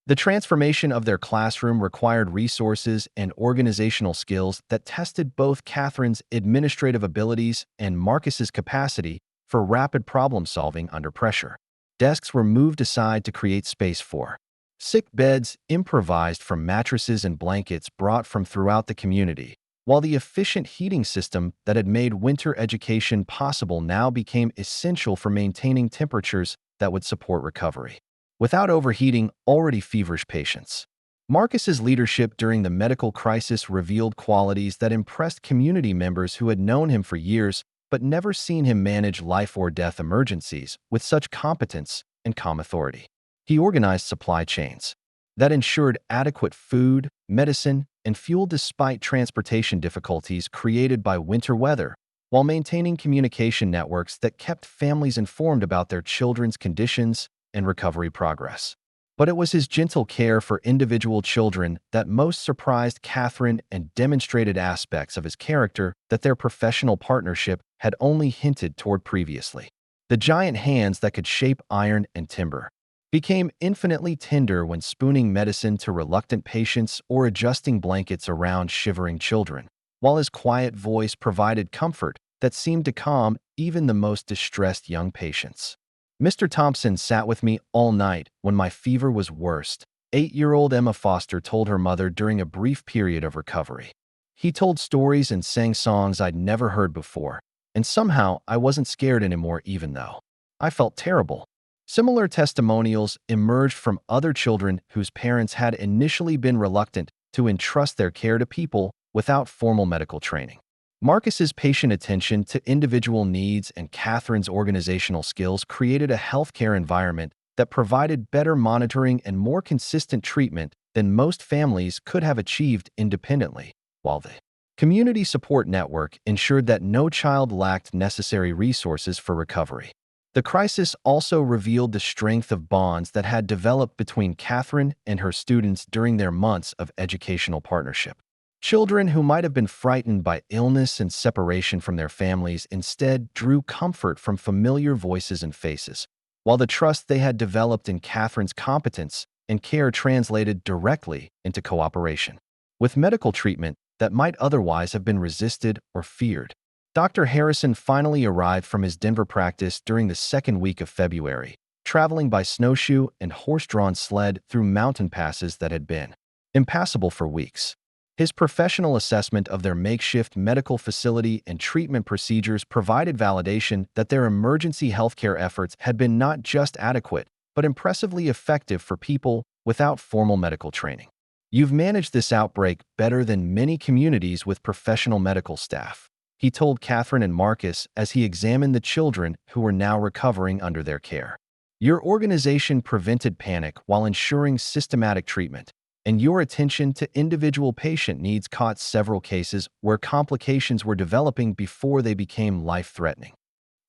The transformation of their classroom required resources and organizational skills that tested both Catherine's administrative abilities and Marcus's capacity for rapid problem-solving under pressure. Desks were moved aside to create space for sick beds improvised from mattresses and blankets brought from throughout the community, while the efficient heating system that had made winter education possible now became essential for maintaining temperatures that would support recovery without overheating already feverish patients. Marcus's leadership during the medical crisis revealed qualities that impressed community members who had known him for years but never seen him manage life-or-death emergencies with such competence and calm authority. He organized supply chains that ensured adequate food, medicine, and fuel despite transportation difficulties created by winter weather, while maintaining communication networks that kept families informed about their children's conditions and recovery progress. But it was his gentle care for individual children that most surprised Catherine and demonstrated aspects of his character that their professional partnership had only hinted toward previously. The giant hands that could shape iron and timber became infinitely tender when spooning medicine to reluctant patients or adjusting blankets around shivering children, while his quiet voice provided comfort that seemed to calm even the most distressed young patients. Mr. Thompson sat with me all night when my fever was worst, 8-year-old Emma Foster told her mother during a brief period of recovery. He told stories and sang songs I'd never heard before, and somehow I wasn't scared anymore even though I felt terrible. Similar testimonials emerged from other children whose parents had initially been reluctant to entrust their care to people without formal medical training. Marcus's patient attention to individual needs and Catherine's organizational skills created a healthcare environment that provided better monitoring and more consistent treatment than most families could have achieved independently, while the community support network ensured that no child lacked necessary resources for recovery. The crisis also revealed the strength of bonds that had developed between Catherine and her students during their months of educational partnership. Children who might have been frightened by illness and separation from their families instead drew comfort from familiar voices and faces, while the trust they had developed in Catherine's competence and care translated directly into cooperation with medical treatment that might otherwise have been resisted or feared. Dr. Harrison finally arrived from his Denver practice during the second week of February, traveling by snowshoe and horse-drawn sled through mountain passes that had been impassable for weeks. His professional assessment of their makeshift medical facility and treatment procedures provided validation that their emergency healthcare efforts had been not just adequate, but impressively effective for people without formal medical training. "You've managed this outbreak better than many communities with professional medical staff," he told Catherine and Marcus as he examined the children who were now recovering under their care. "Your organization prevented panic while ensuring systematic treatment, and your attention to individual patient needs caught several cases where complications were developing before they became life-threatening."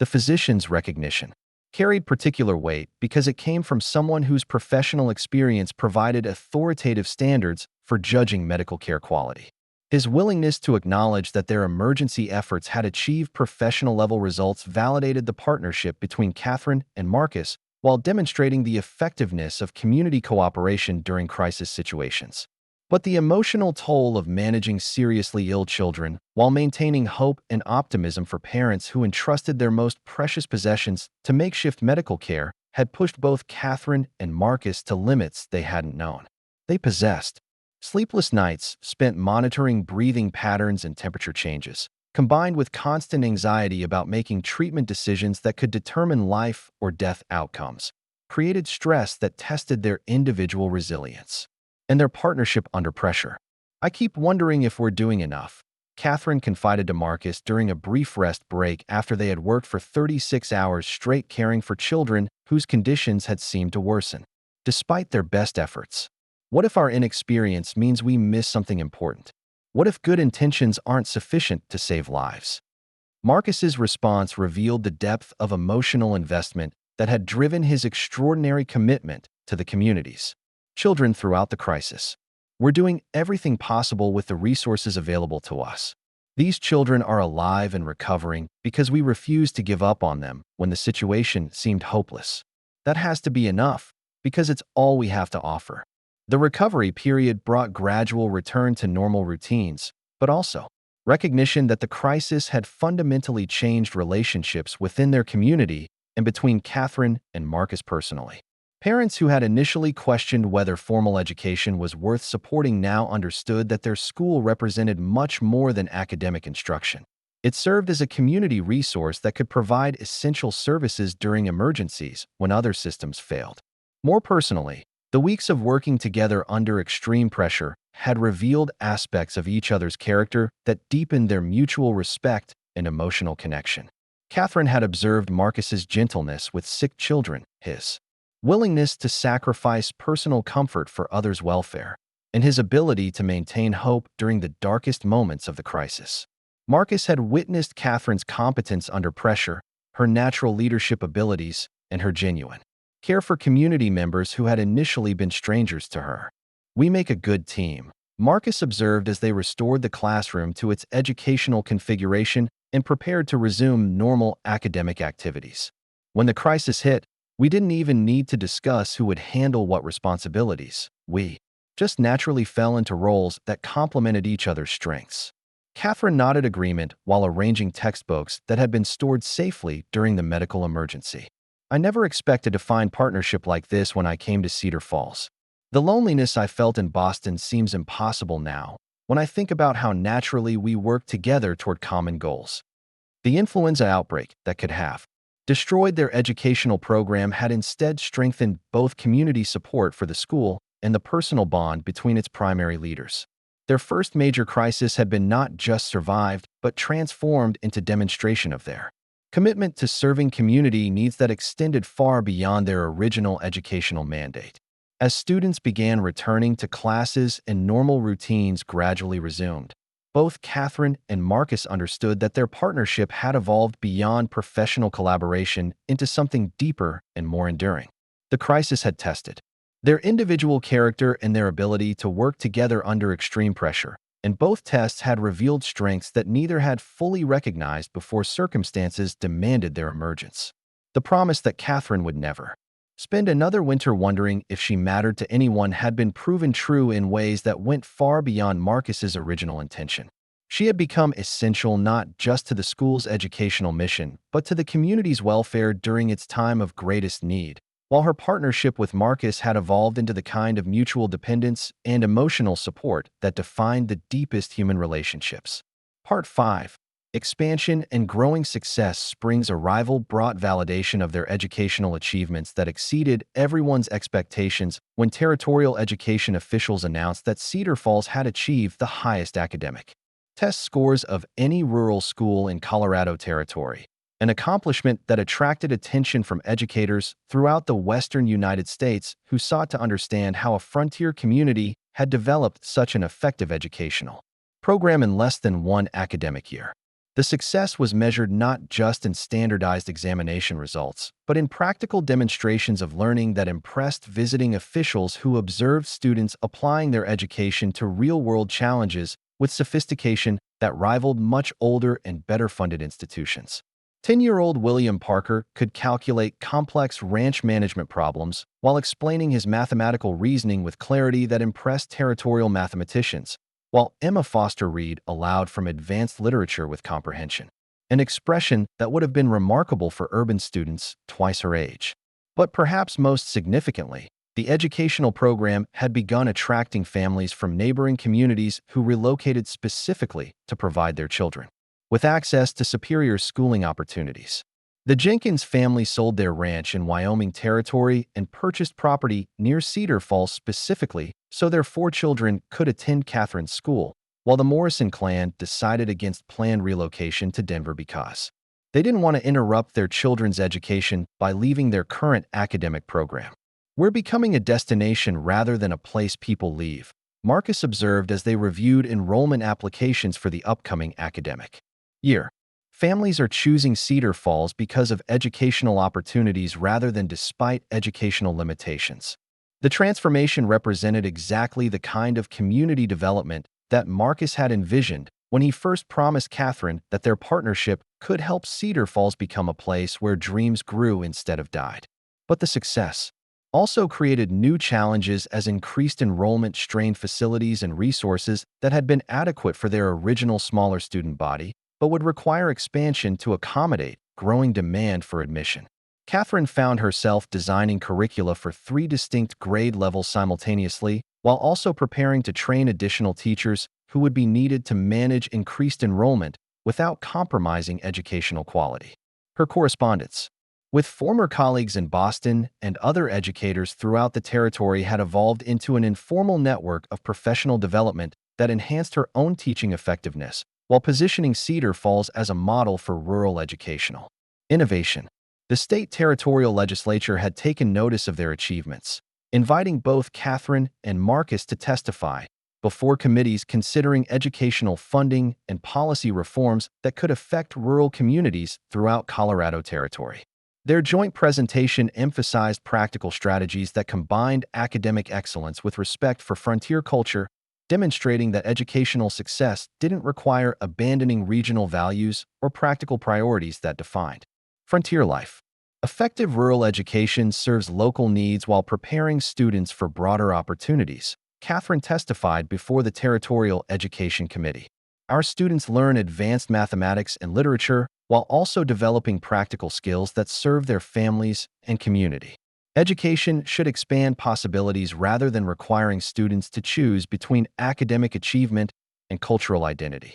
The physician's recognition carried particular weight because it came from someone whose professional experience provided authoritative standards for judging medical care quality. His willingness to acknowledge that their emergency efforts had achieved professional-level results validated the partnership between Catherine and Marcus while demonstrating the effectiveness of community cooperation during crisis situations. But the emotional toll of managing seriously ill children while maintaining hope and optimism for parents who entrusted their most precious possessions to makeshift medical care had pushed both Catherine and Marcus to limits they hadn't known they possessed. Sleepless nights spent monitoring breathing patterns and temperature changes, combined with constant anxiety about making treatment decisions that could determine life or death outcomes, created stress that tested their individual resilience and their partnership under pressure. "I keep wondering if we're doing enough," Catherine confided to Marcus during a brief rest break after they had worked for 36 hours straight caring for children whose conditions had seemed to worsen. Despite their best efforts, what if our inexperience means we miss something important? What if good intentions aren't sufficient to save lives? Marcus's response revealed the depth of emotional investment that had driven his extraordinary commitment to the communities. Children throughout the crisis. "We're doing everything possible with the resources available to us. These children are alive and recovering because we refused to give up on them when the situation seemed hopeless. That has to be enough because it's all we have to offer." The recovery period brought gradual return to normal routines, but also recognition that the crisis had fundamentally changed relationships within their community and between Catherine and Marcus personally. Parents who had initially questioned whether formal education was worth supporting now understood that their school represented much more than academic instruction. It served as a community resource that could provide essential services during emergencies when other systems failed. More personally, the weeks of working together under extreme pressure had revealed aspects of each other's character that deepened their mutual respect and emotional connection. Catherine had observed Marcus's gentleness with sick children, his willingness to sacrifice personal comfort for others' welfare, and his ability to maintain hope during the darkest moments of the crisis. Marcus had witnessed Catherine's competence under pressure, her natural leadership abilities, and her genuine care for community members who had initially been strangers to her. "We make a good team," Marcus observed as they restored the classroom to its educational configuration and prepared to resume normal academic activities. When the crisis hit, we didn't even need to discuss who would handle what responsibilities. We just naturally fell into roles that complemented each other's strengths. Catherine nodded agreement while arranging textbooks that had been stored safely during the medical emergency. "I never expected to find partnership like this when I came to Cedar Falls. The loneliness I felt in Boston seems impossible now when I think about how naturally we worked together toward common goals." The influenza outbreak that could have destroyed their educational program had instead strengthened both community support for the school and the personal bond between its primary leaders. Their first major crisis had been not just survived, but transformed into demonstration of their commitment to serving community needs that extended far beyond their original educational mandate. As students began returning to classes and normal routines gradually resumed, both Catherine and Marcus understood that their partnership had evolved beyond professional collaboration into something deeper and more enduring. The crisis had tested their individual character and their ability to work together under extreme pressure, and both tests had revealed strengths that neither had fully recognized before circumstances demanded their emergence. The promise that Catherine would never spend another winter wondering if she mattered to anyone had been proven true in ways that went far beyond Marcus's original intention. She had become essential not just to the school's educational mission, but to the community's welfare during its time of greatest need, while her partnership with Marcus had evolved into the kind of mutual dependence and emotional support that defined the deepest human relationships. Part 5. Expansion and growing success. Spring's arrival brought validation of their educational achievements that exceeded everyone's expectations when territorial education officials announced that Cedar Falls had achieved the highest academic test scores of any rural school in Colorado Territory, an accomplishment that attracted attention from educators throughout the western United States who sought to understand how a frontier community had developed such an effective educational program in less than one academic year. The success was measured not just in standardized examination results, but in practical demonstrations of learning that impressed visiting officials who observed students applying their education to real-world challenges with sophistication that rivaled much older and better-funded institutions. 10-year-old William Parker could calculate complex ranch management problems while explaining his mathematical reasoning with clarity that impressed territorial mathematicians, while Emma Foster Reed allowed from advanced literature with comprehension, an expression that would have been remarkable for urban students twice her age. But perhaps most significantly, The educational program had begun attracting families from neighboring communities who relocated specifically to provide their children with access to superior schooling opportunities. The Jenkins family sold their ranch in Wyoming Territory and purchased property near Cedar Falls specifically so their 4 children could attend Catherine's school, while the Morrison clan decided against planned relocation to Denver because they didn't want to interrupt their children's education by leaving their current academic program. "We're becoming a destination rather than a place people leave," Marcus observed as they reviewed enrollment applications for the upcoming academic year. Families are choosing Cedar Falls because of educational opportunities rather than despite educational limitations. The transformation represented exactly the kind of community development that Marcus had envisioned when he first promised Catherine that their partnership could help Cedar Falls become a place where dreams grew instead of died. But the success also created new challenges as increased enrollment strained facilities and resources that had been adequate for their original smaller student body, but would require expansion to accommodate growing demand for admission. Catherine found herself designing curricula for 3 distinct grade levels simultaneously, while also preparing to train additional teachers who would be needed to manage increased enrollment without compromising educational quality. Her correspondence with former colleagues in Boston and other educators throughout the territory had evolved into an informal network of professional development that enhanced her own teaching effectiveness, while positioning Cedar Falls as a model for rural educational innovation. The state territorial legislature had taken notice of their achievements, inviting both Catherine and Marcus to testify before committees considering educational funding and policy reforms that could affect rural communities throughout Colorado Territory. Their joint presentation emphasized practical strategies that combined academic excellence with respect for frontier culture, demonstrating that educational success didn't require abandoning regional values or practical priorities that defined frontier life. Effective rural education serves local needs while preparing students for broader opportunities, Catherine testified before the Territorial Education Committee. Our students learn advanced mathematics and literature while also developing practical skills that serve their families and community. Education should expand possibilities rather than requiring students to choose between academic achievement and cultural identity.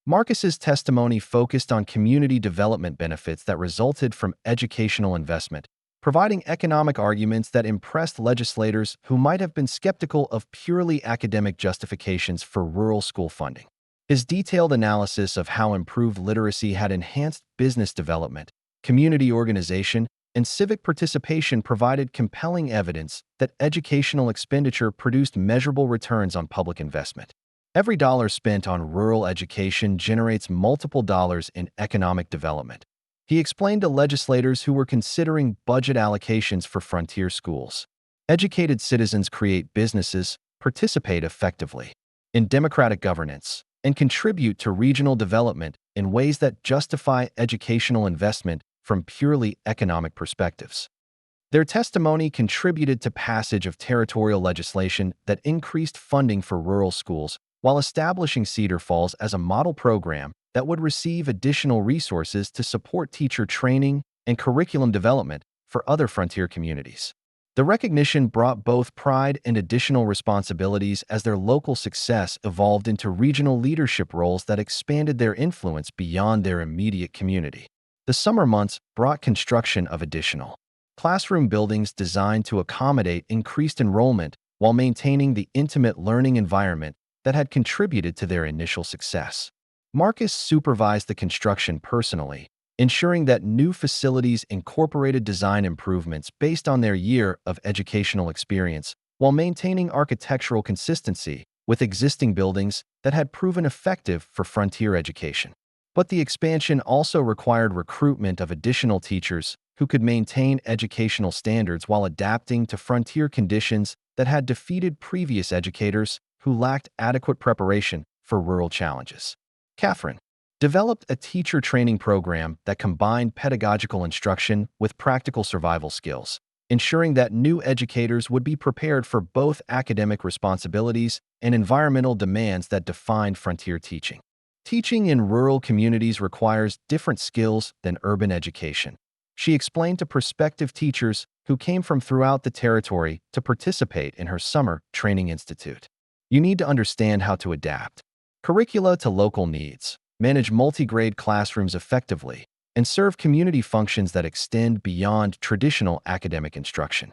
Marcus's testimony focused on community development benefits that resulted from educational investment, providing economic arguments that impressed legislators who might have been skeptical of purely academic justifications for rural school funding. His detailed analysis of how improved literacy had enhanced business development, community organization, and civic participation provided compelling evidence that educational expenditure produced measurable returns on public investment. Every dollar spent on rural education generates multiple dollars in economic development, he explained to legislators who were considering budget allocations for frontier schools. Educated citizens create businesses, participate effectively in democratic governance, and contribute to regional development in ways that justify educational investment from purely economic perspectives. Their testimony contributed to passage of territorial legislation that increased funding for rural schools while establishing Cedar Falls as a model program that would receive additional resources to support teacher training and curriculum development for other frontier communities. The recognition brought both pride and additional responsibilities as their local success evolved into regional leadership roles that expanded their influence beyond their immediate community. The summer months brought construction of additional classroom buildings designed to accommodate increased enrollment while maintaining the intimate learning environment that had contributed to their initial success. Marcus supervised the construction personally, ensuring that new facilities incorporated design improvements based on their year of educational experience, while maintaining architectural consistency with existing buildings that had proven effective for frontier education. But the expansion also required recruitment of additional teachers who could maintain educational standards while adapting to frontier conditions that had defeated previous educators who lacked adequate preparation for rural challenges. Catherine developed a teacher training program that combined pedagogical instruction with practical survival skills, ensuring that new educators would be prepared for both academic responsibilities and environmental demands that defined frontier teaching. Teaching in rural communities requires different skills than urban education. She explained to prospective teachers who came from throughout the territory to participate in her summer training institute. You need to understand how to adapt curricula to local needs, manage multi-grade classrooms effectively, and serve community functions that extend beyond traditional academic instruction.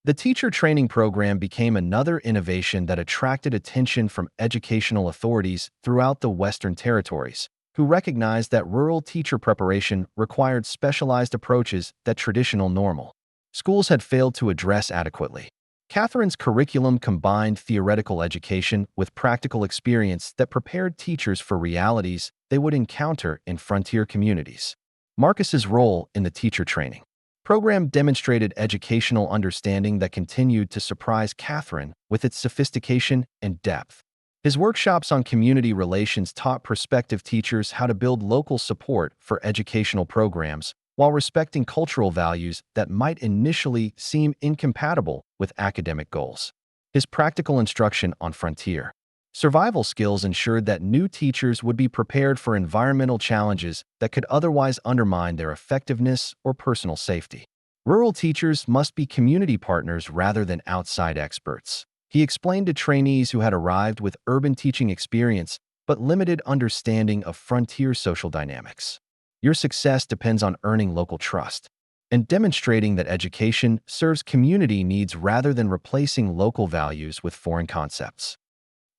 The teacher training program became another innovation that attracted attention from educational authorities throughout the Western Territories, who recognized that rural teacher preparation required specialized approaches that traditional normal schools had failed to address adequately. Catherine's curriculum combined theoretical education with practical experience that prepared teachers for realities they would encounter in frontier communities. Marcus's role in the teacher training program demonstrated educational understanding that continued to surprise Catherine with its sophistication and depth. His workshops on community relations taught prospective teachers how to build local support for educational programs while respecting cultural values that might initially seem incompatible with academic goals. His practical instruction on frontier survival skills ensured that new teachers would be prepared for environmental challenges that could otherwise undermine their effectiveness or personal safety. Rural teachers must be community partners rather than outside experts. He explained to trainees who had arrived with urban teaching experience but limited understanding of frontier social dynamics. Your success depends on earning local trust and demonstrating that education serves community needs rather than replacing local values with foreign concepts.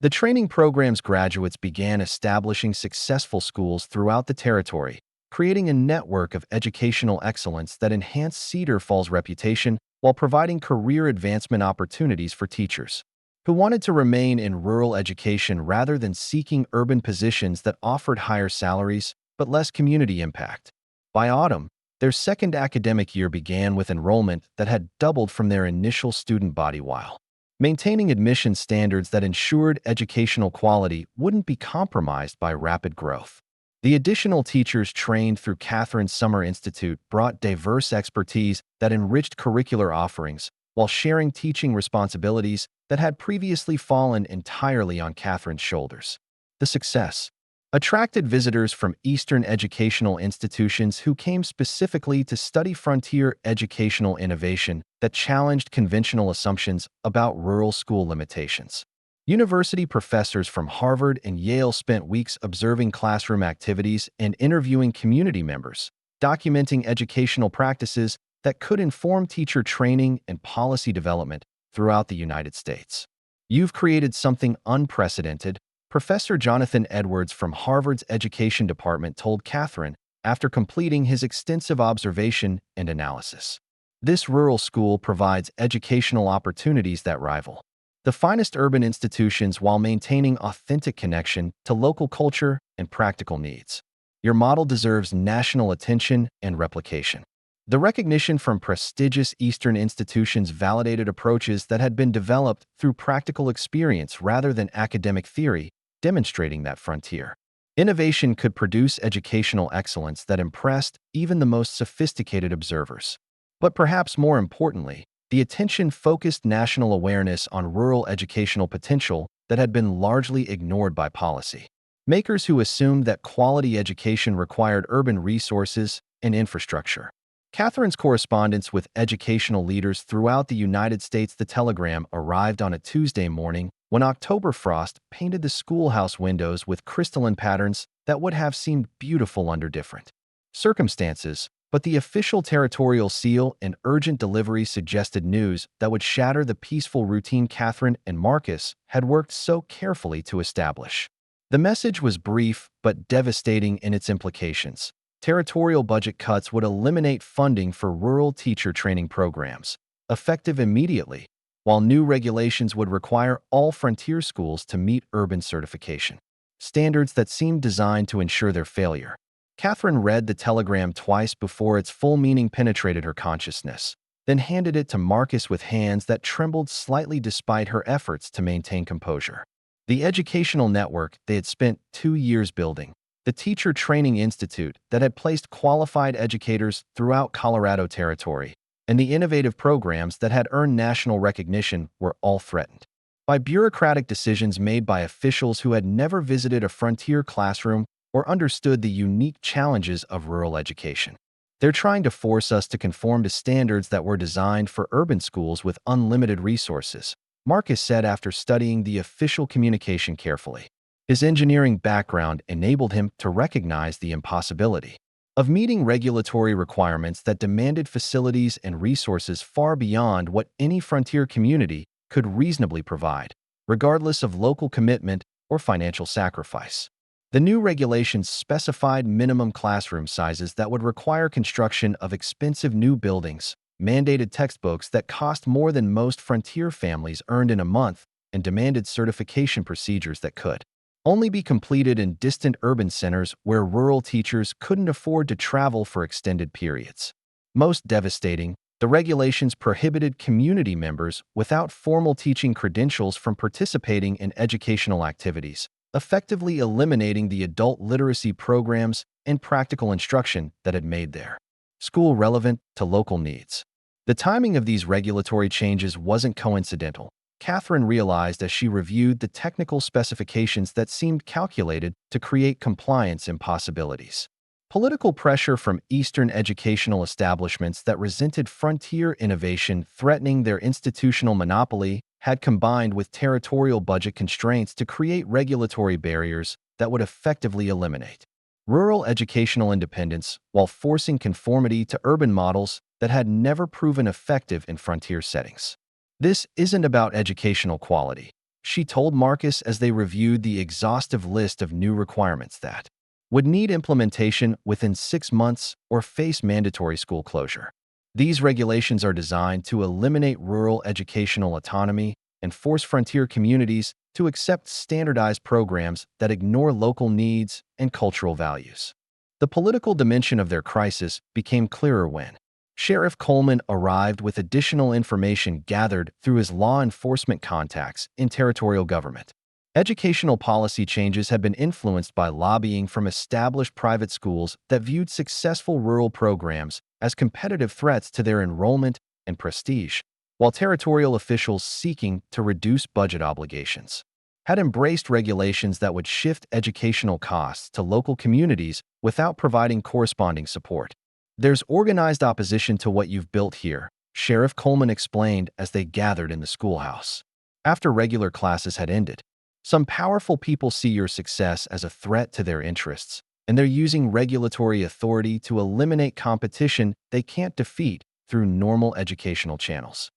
The training program's graduates began establishing successful schools throughout the territory, creating a network of educational excellence that enhanced Cedar Falls' reputation while providing career advancement opportunities for teachers who wanted to remain in rural education rather than seeking urban positions that offered higher salaries but less community impact. By autumn, their second academic year began with enrollment that had doubled from their initial student body while maintaining admission standards that ensured educational quality wouldn't be compromised by rapid growth. The additional teachers trained through Catherine's Summer Institute brought diverse expertise that enriched curricular offerings while sharing teaching responsibilities that had previously fallen entirely on Catherine's shoulders. The success attracted visitors from Eastern educational institutions who came specifically to study frontier educational innovation that challenged conventional assumptions about rural school limitations. University professors from Harvard and Yale spent weeks observing classroom activities and interviewing community members, documenting educational practices that could inform teacher training and policy development throughout the United States. You've created something unprecedented, Professor Jonathan Edwards from Harvard's Education Department told Catherine after completing his extensive observation and analysis. This rural school provides educational opportunities that rival the finest urban institutions while maintaining authentic connection to local culture and practical needs. Your model deserves national attention and replication. The recognition from prestigious Eastern institutions validated approaches that had been developed through practical experience rather than academic theory, demonstrating that frontier innovation could produce educational excellence that impressed even the most sophisticated observers. But perhaps more importantly, the attention focused national awareness on rural educational potential that had been largely ignored by policy makers who assumed that quality education required urban resources and infrastructure. Catherine's correspondence with educational leaders throughout the United States. The telegram arrived on a Tuesday morning when October frost painted the schoolhouse windows with crystalline patterns that would have seemed beautiful under different circumstances, but the official territorial seal and urgent delivery suggested news that would shatter the peaceful routine Catherine and Marcus had worked so carefully to establish. The message was brief but devastating in its implications. Territorial budget cuts would eliminate funding for rural teacher training programs, effective immediately, while new regulations would require all frontier schools to meet urban certification standards that seemed designed to ensure their failure. Catherine read the telegram twice before its full meaning penetrated her consciousness, then handed it to Marcus with hands that trembled slightly despite her efforts to maintain composure. The educational network they had spent 2 years building, the Teacher Training Institute that had placed qualified educators throughout Colorado Territory, and the innovative programs that had earned national recognition were all threatened by bureaucratic decisions made by officials who had never visited a frontier classroom or understood the unique challenges of rural education. They're trying to force us to conform to standards that were designed for urban schools with unlimited resources, Marcus said after studying the official communication carefully. His engineering background enabled him to recognize the impossibility of meeting regulatory requirements that demanded facilities and resources far beyond what any frontier community could reasonably provide, regardless of local commitment or financial sacrifice. The new regulations specified minimum classroom sizes that would require construction of expensive new buildings, mandated textbooks that cost more than most frontier families earned in a month, and demanded certification procedures that could only be completed in distant urban centers where rural teachers couldn't afford to travel for extended periods. Most devastating, the regulations prohibited community members without formal teaching credentials from participating in educational activities, effectively eliminating the adult literacy programs and practical instruction that had made their school relevant to local needs. The timing of these regulatory changes wasn't coincidental. Catherine realized as she reviewed the technical specifications that seemed calculated to create compliance impossibilities. Political pressure from Eastern educational establishments that resented frontier innovation threatening their institutional monopoly had combined with territorial budget constraints to create regulatory barriers that would effectively eliminate rural educational independence while forcing conformity to urban models that had never proven effective in frontier settings. This isn't about educational quality, she told Marcus as they reviewed the exhaustive list of new requirements that would need implementation within 6 months or face mandatory school closure. These regulations are designed to eliminate rural educational autonomy and force frontier communities to accept standardized programs that ignore local needs and cultural values. The political dimension of their crisis became clearer when Sheriff Coleman arrived with additional information gathered through his law enforcement contacts in territorial government. Educational policy changes had been influenced by lobbying from established private schools that viewed successful rural programs as competitive threats to their enrollment and prestige, while territorial officials seeking to reduce budget obligations had embraced regulations that would shift educational costs to local communities without providing corresponding support. There's organized opposition to what you've built here, Sheriff Coleman explained as they gathered in the schoolhouse. After regular classes had ended, some powerful people see your success as a threat to their interests, and they're using regulatory authority to eliminate competition they can't defeat through normal educational channels.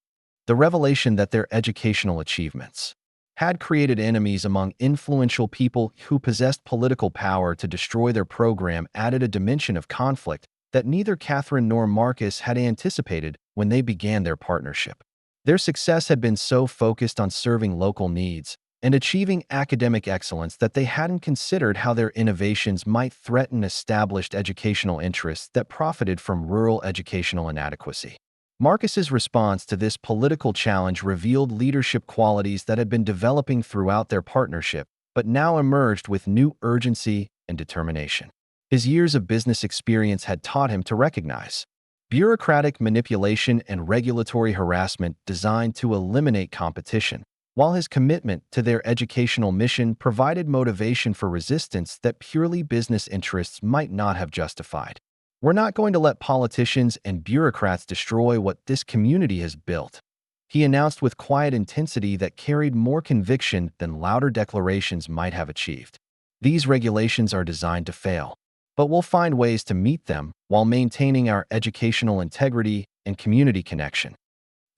The revelation that their educational achievements had created enemies among influential people who possessed political power to destroy their program added a dimension of conflict that neither Catherine nor Marcus had anticipated when they began their partnership. Their success had been so focused on serving local needs and achieving academic excellence that they hadn't considered how their innovations might threaten established educational interests that profited from rural educational inadequacy. Marcus's response to this political challenge revealed leadership qualities that had been developing throughout their partnership, but now emerged with new urgency and determination. His years of business experience had taught him to recognize bureaucratic manipulation and regulatory harassment designed to eliminate competition, while his commitment to their educational mission provided motivation for resistance that purely business interests might not have justified. We're not going to let politicians and bureaucrats destroy what this community has built, he announced with quiet intensity that carried more conviction than louder declarations might have achieved. These regulations are designed to fail, but we'll find ways to meet them while maintaining our educational integrity and community connection.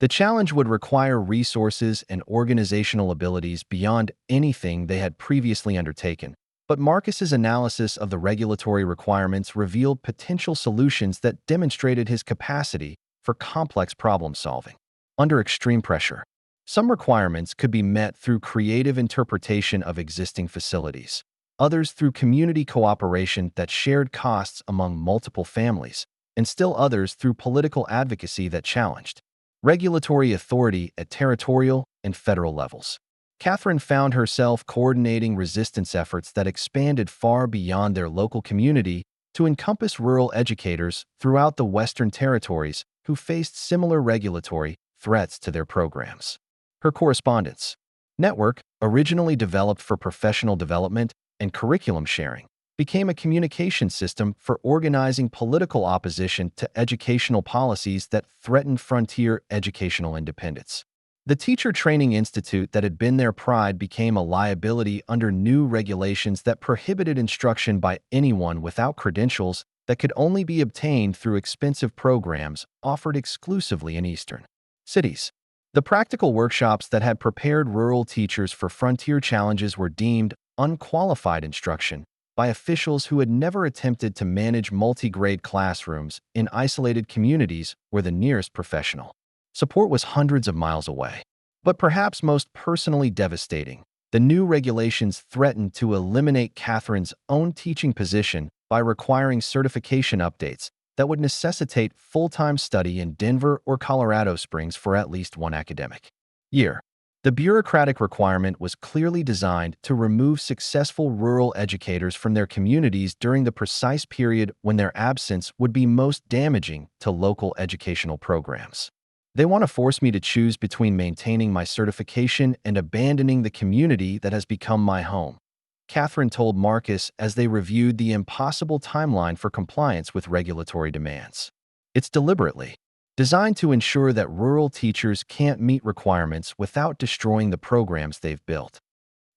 The challenge would require resources and organizational abilities beyond anything they had previously undertaken, but Marcus's analysis of the regulatory requirements revealed potential solutions that demonstrated his capacity for complex problem solving. Under extreme pressure, some requirements could be met through creative interpretation of existing facilities, others through community cooperation that shared costs among multiple families, and still others through political advocacy that challenged regulatory authority at territorial and federal levels. Catherine found herself coordinating resistance efforts that expanded far beyond their local community to encompass rural educators throughout the Western Territories who faced similar regulatory threats to their programs. Her correspondence network, originally developed for professional development and curriculum sharing, became a communication system for organizing political opposition to educational policies that threatened frontier educational independence. The Teacher Training Institute that had been their pride became a liability under new regulations that prohibited instruction by anyone without credentials that could only be obtained through expensive programs offered exclusively in eastern cities. The practical workshops that had prepared rural teachers for frontier challenges were deemed unqualified instruction by officials who had never attempted to manage multi-grade classrooms in isolated communities where the nearest professional support was hundreds of miles away. But perhaps most personally devastating, the new regulations threatened to eliminate Catherine's own teaching position by requiring certification updates that would necessitate full-time study in Denver or Colorado Springs for at least one academic year. The bureaucratic requirement was clearly designed to remove successful rural educators from their communities during the precise period when their absence would be most damaging to local educational programs. They want to force me to choose between maintaining my certification and abandoning the community that has become my home, Catherine told Marcus as they reviewed the impossible timeline for compliance with regulatory demands. It's deliberately designed to ensure that rural teachers can't meet requirements without destroying the programs they've built.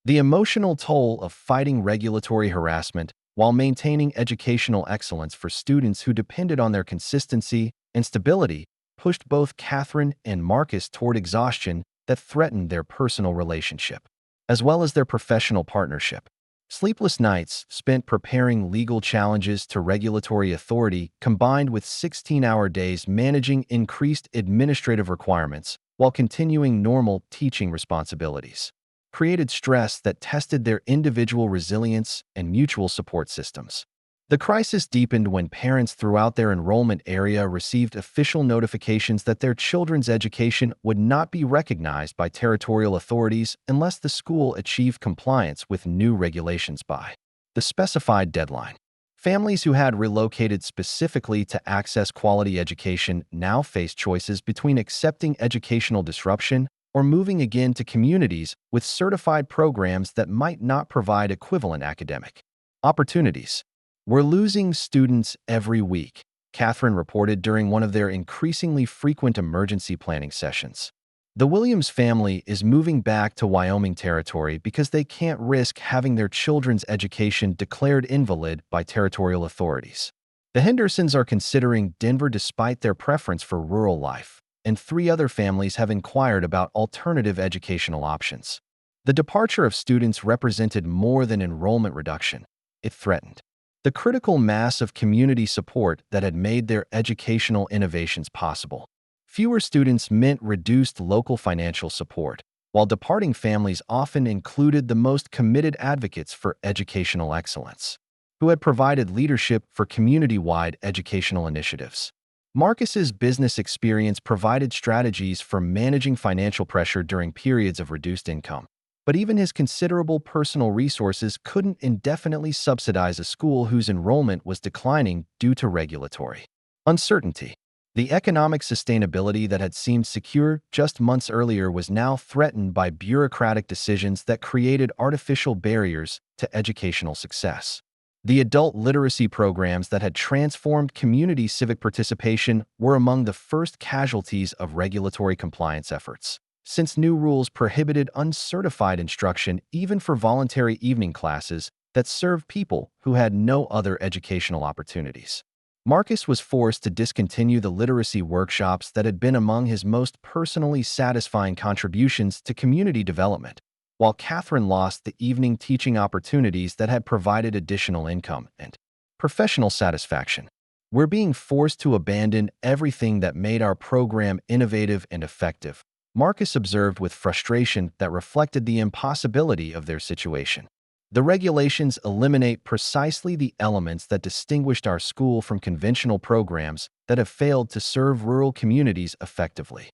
The emotional toll of fighting regulatory harassment while maintaining educational excellence for students who depended on their consistency and stability pushed both Catherine and Marcus toward exhaustion that threatened their personal relationship, as well as their professional partnership. Sleepless nights spent preparing legal challenges to regulatory authority combined with 16-hour days managing increased administrative requirements while continuing normal teaching responsibilities created stress that tested their individual resilience and mutual support systems. The crisis deepened when parents throughout their enrollment area received official notifications that their children's education would not be recognized by territorial authorities unless the school achieved compliance with new regulations by the specified deadline. Families who had relocated specifically to access quality education now faced choices between accepting educational disruption or moving again to communities with certified programs that might not provide equivalent academic opportunities. "We're losing students every week," Catherine reported during one of their increasingly frequent emergency planning sessions. The Williams family is moving back to Wyoming territory because they can't risk having their children's education declared invalid by territorial authorities. The Hendersons are considering Denver despite their preference for rural life, and 3 other families have inquired about alternative educational options. The departure of students represented more than enrollment reduction. It threatened the critical mass of community support that had made their educational innovations possible. Fewer students meant reduced local financial support, while departing families often included the most committed advocates for educational excellence, who had provided leadership for community-wide educational initiatives. Marcus's business experience provided strategies for managing financial pressure during periods of reduced income. But even his considerable personal resources couldn't indefinitely subsidize a school whose enrollment was declining due to regulatory uncertainty. The economic sustainability that had seemed secure just months earlier was now threatened by bureaucratic decisions that created artificial barriers to educational success. The adult literacy programs that had transformed community civic participation were among the first casualties of regulatory compliance efforts, since new rules prohibited uncertified instruction even for voluntary evening classes that served people who had no other educational opportunities. Marcus was forced to discontinue the literacy workshops that had been among his most personally satisfying contributions to community development, while Catherine lost the evening teaching opportunities that had provided additional income and professional satisfaction. "We're being forced to abandon everything that made our program innovative and effective," Marcus observed with frustration that reflected the impossibility of their situation. "The regulations eliminate precisely the elements that distinguished our school from conventional programs that have failed to serve rural communities effectively."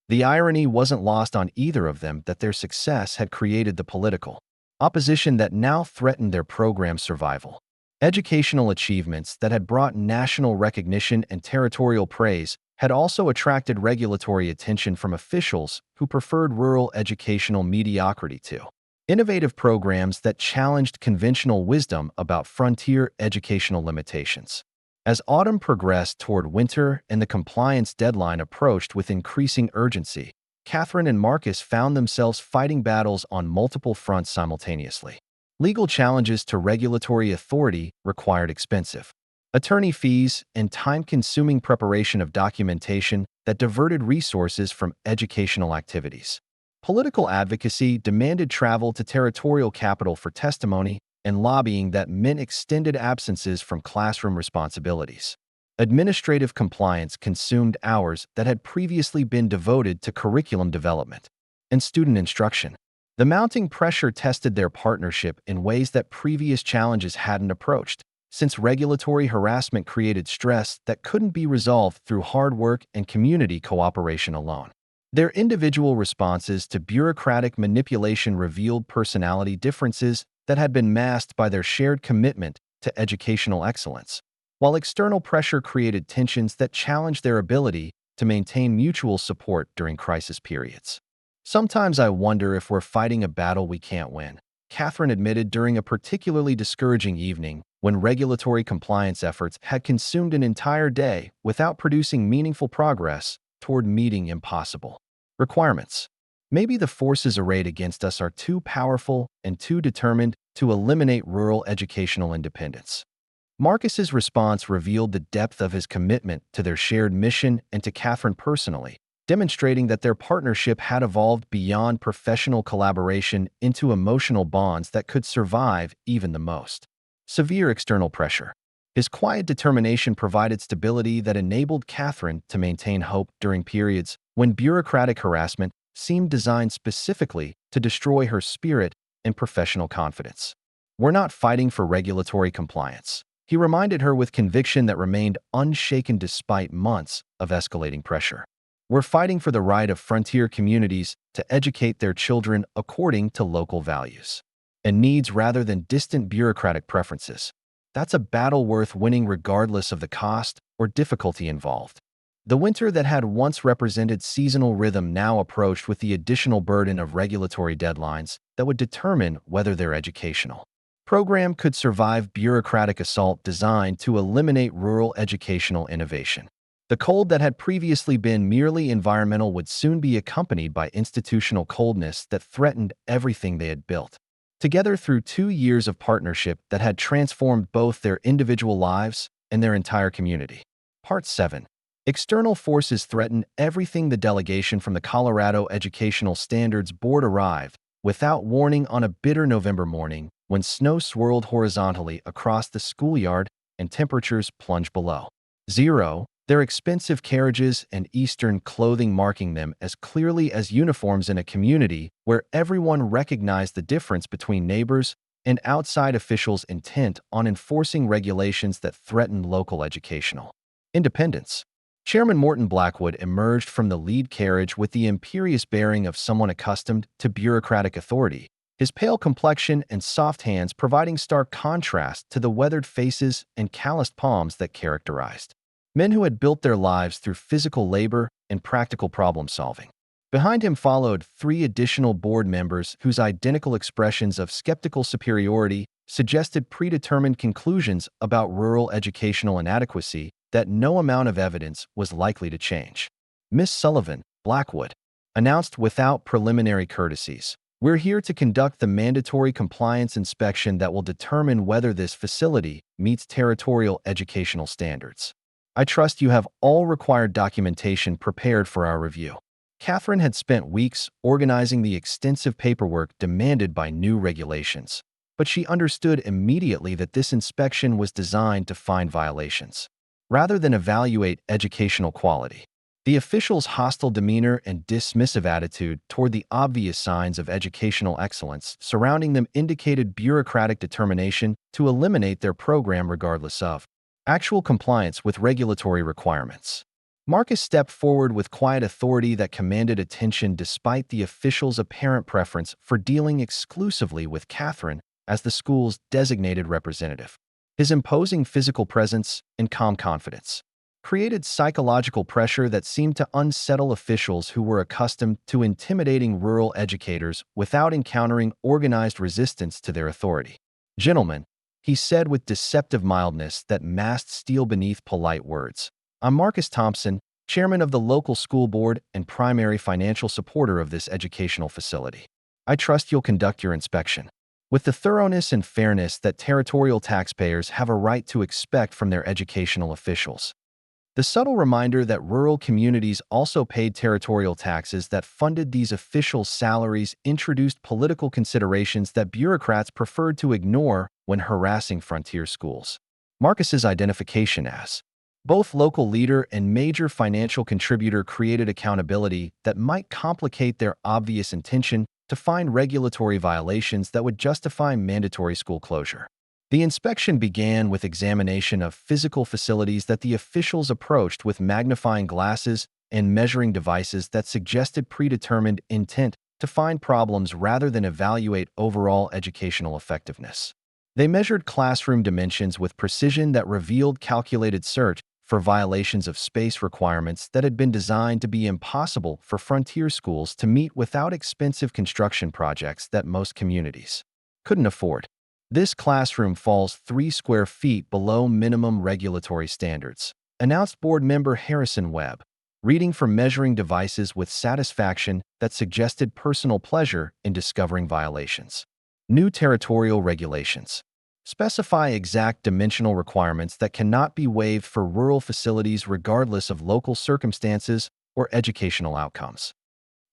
The irony wasn't lost on either of them that their success had created the political opposition that now threatened their program's survival. Educational achievements that had brought national recognition and territorial praise had also attracted regulatory attention from officials who preferred rural educational mediocrity to innovative programs that challenged conventional wisdom about frontier educational limitations. As autumn progressed toward winter and the compliance deadline approached with increasing urgency, Catherine and Marcus found themselves fighting battles on multiple fronts simultaneously. Legal challenges to regulatory authority required expensive attorney fees and time-consuming preparation of documentation that diverted resources from educational activities. Political advocacy demanded travel to territorial capital for testimony and lobbying that meant extended absences from classroom responsibilities. Administrative compliance consumed hours that had previously been devoted to curriculum development and student instruction. The mounting pressure tested their partnership in ways that previous challenges hadn't approached, since regulatory harassment created stress that couldn't be resolved through hard work and community cooperation alone. Their individual responses to bureaucratic manipulation revealed personality differences that had been masked by their shared commitment to educational excellence, while external pressure created tensions that challenged their ability to maintain mutual support during crisis periods. "Sometimes I wonder if we're fighting a battle we can't win," Catherine admitted during a particularly discouraging evening when regulatory compliance efforts had consumed an entire day without producing meaningful progress toward meeting impossible requirements. "Maybe the forces arrayed against us are too powerful and too determined to eliminate rural educational independence." Marcus's response revealed the depth of his commitment to their shared mission and to Catherine personally, demonstrating that their partnership had evolved beyond professional collaboration into emotional bonds that could survive even the most severe external pressure. His quiet determination provided stability that enabled Catherine to maintain hope during periods when bureaucratic harassment seemed designed specifically to destroy her spirit and professional confidence. "We're not fighting for regulatory compliance," he reminded her with conviction that remained unshaken despite months of escalating pressure. "We're fighting for the right of frontier communities to educate their children according to local values and needs rather than distant bureaucratic preferences. That's a battle worth winning regardless of the cost or difficulty involved." The winter that had once represented seasonal rhythm now approached with the additional burden of regulatory deadlines that would determine whether their educational program could survive bureaucratic assault designed to eliminate rural educational innovation. The cold that had previously been merely environmental would soon be accompanied by institutional coldness that threatened everything they had built together through 2 years of partnership that had transformed both their individual lives and their entire community. Part 7. External forces threatened everything. The delegation from the Colorado Educational Standards Board arrived without warning on a bitter November morning when snow swirled horizontally across the schoolyard and temperatures plunged below zero, their expensive carriages and Eastern clothing marking them as clearly as uniforms in a community where everyone recognized the difference between neighbors and outside officials intent on enforcing regulations that threatened local educational independence. Chairman Morton Blackwood emerged from the lead carriage with the imperious bearing of someone accustomed to bureaucratic authority, his pale complexion and soft hands providing stark contrast to the weathered faces and calloused palms that characterized men who had built their lives through physical labor and practical problem-solving. Behind him followed 3 additional board members whose identical expressions of skeptical superiority suggested predetermined conclusions about rural educational inadequacy that no amount of evidence was likely to change. "Miss Sullivan," Blackwood announced without preliminary courtesies, "we're here to conduct the mandatory compliance inspection that will determine whether this facility meets territorial educational standards. I trust you have all required documentation prepared for our review." Catherine had spent weeks organizing the extensive paperwork demanded by new regulations, but she understood immediately that this inspection was designed to find violations rather than evaluate educational quality. The officials' hostile demeanor and dismissive attitude toward the obvious signs of educational excellence surrounding them indicated bureaucratic determination to eliminate their program regardless of actual compliance with regulatory requirements. Marcus stepped forward with quiet authority that commanded attention despite the officials' apparent preference for dealing exclusively with Catherine as the school's designated representative. His imposing physical presence and calm confidence created psychological pressure that seemed to unsettle officials who were accustomed to intimidating rural educators without encountering organized resistance to their authority. "Gentlemen," he said with deceptive mildness that masked steel beneath polite words, "I'm Marcus Thompson, chairman of the local school board and primary financial supporter of this educational facility. I trust you'll conduct your inspection with the thoroughness and fairness that territorial taxpayers have a right to expect from their educational officials." The subtle reminder that rural communities also paid territorial taxes that funded these officials' salaries introduced political considerations that bureaucrats preferred to ignore when harassing frontier schools. Marcus's identification as both local leader and major financial contributor created accountability that might complicate their obvious intention to find regulatory violations that would justify mandatory school closure. The inspection began with examination of physical facilities that the officials approached with magnifying glasses and measuring devices that suggested predetermined intent to find problems rather than evaluate overall educational effectiveness. They measured classroom dimensions with precision that revealed calculated search for violations of space requirements that had been designed to be impossible for frontier schools to meet without expensive construction projects that most communities couldn't afford. "This classroom falls 3 square feet below minimum regulatory standards," announced board member Harrison Webb, reading from measuring devices with satisfaction that suggested personal pleasure in discovering violations. New territorial regulations specify exact dimensional requirements that cannot be waived for rural facilities regardless of local circumstances or educational outcomes.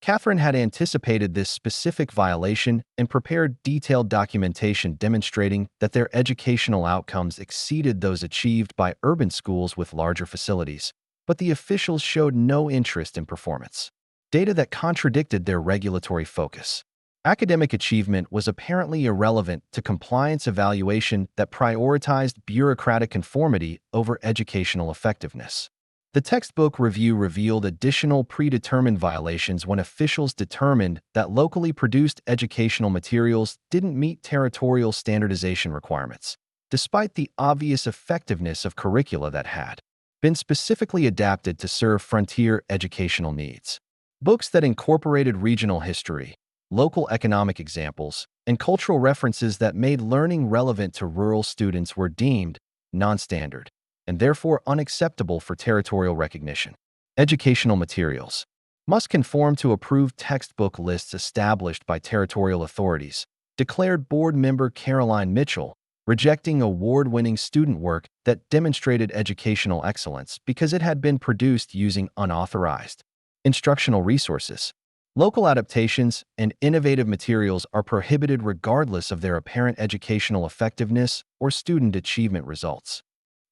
Catherine had anticipated this specific violation and prepared detailed documentation demonstrating that their educational outcomes exceeded those achieved by urban schools with larger facilities, but the officials showed no interest in performance data that contradicted their regulatory focus. Academic achievement was apparently irrelevant to compliance evaluation that prioritized bureaucratic conformity over educational effectiveness. The textbook review revealed additional predetermined violations when officials determined that locally produced educational materials didn't meet territorial standardization requirements, despite the obvious effectiveness of curricula that had been specifically adapted to serve frontier educational needs. Books that incorporated regional history, local economic examples, and cultural references that made learning relevant to rural students were deemed non-standard and therefore unacceptable for territorial recognition. Educational materials must conform to approved textbook lists established by territorial authorities, declared board member Caroline Mitchell, rejecting award-winning student work that demonstrated educational excellence because it had been produced using unauthorized instructional resources. Local adaptations and innovative materials are prohibited regardless of their apparent educational effectiveness or student achievement results.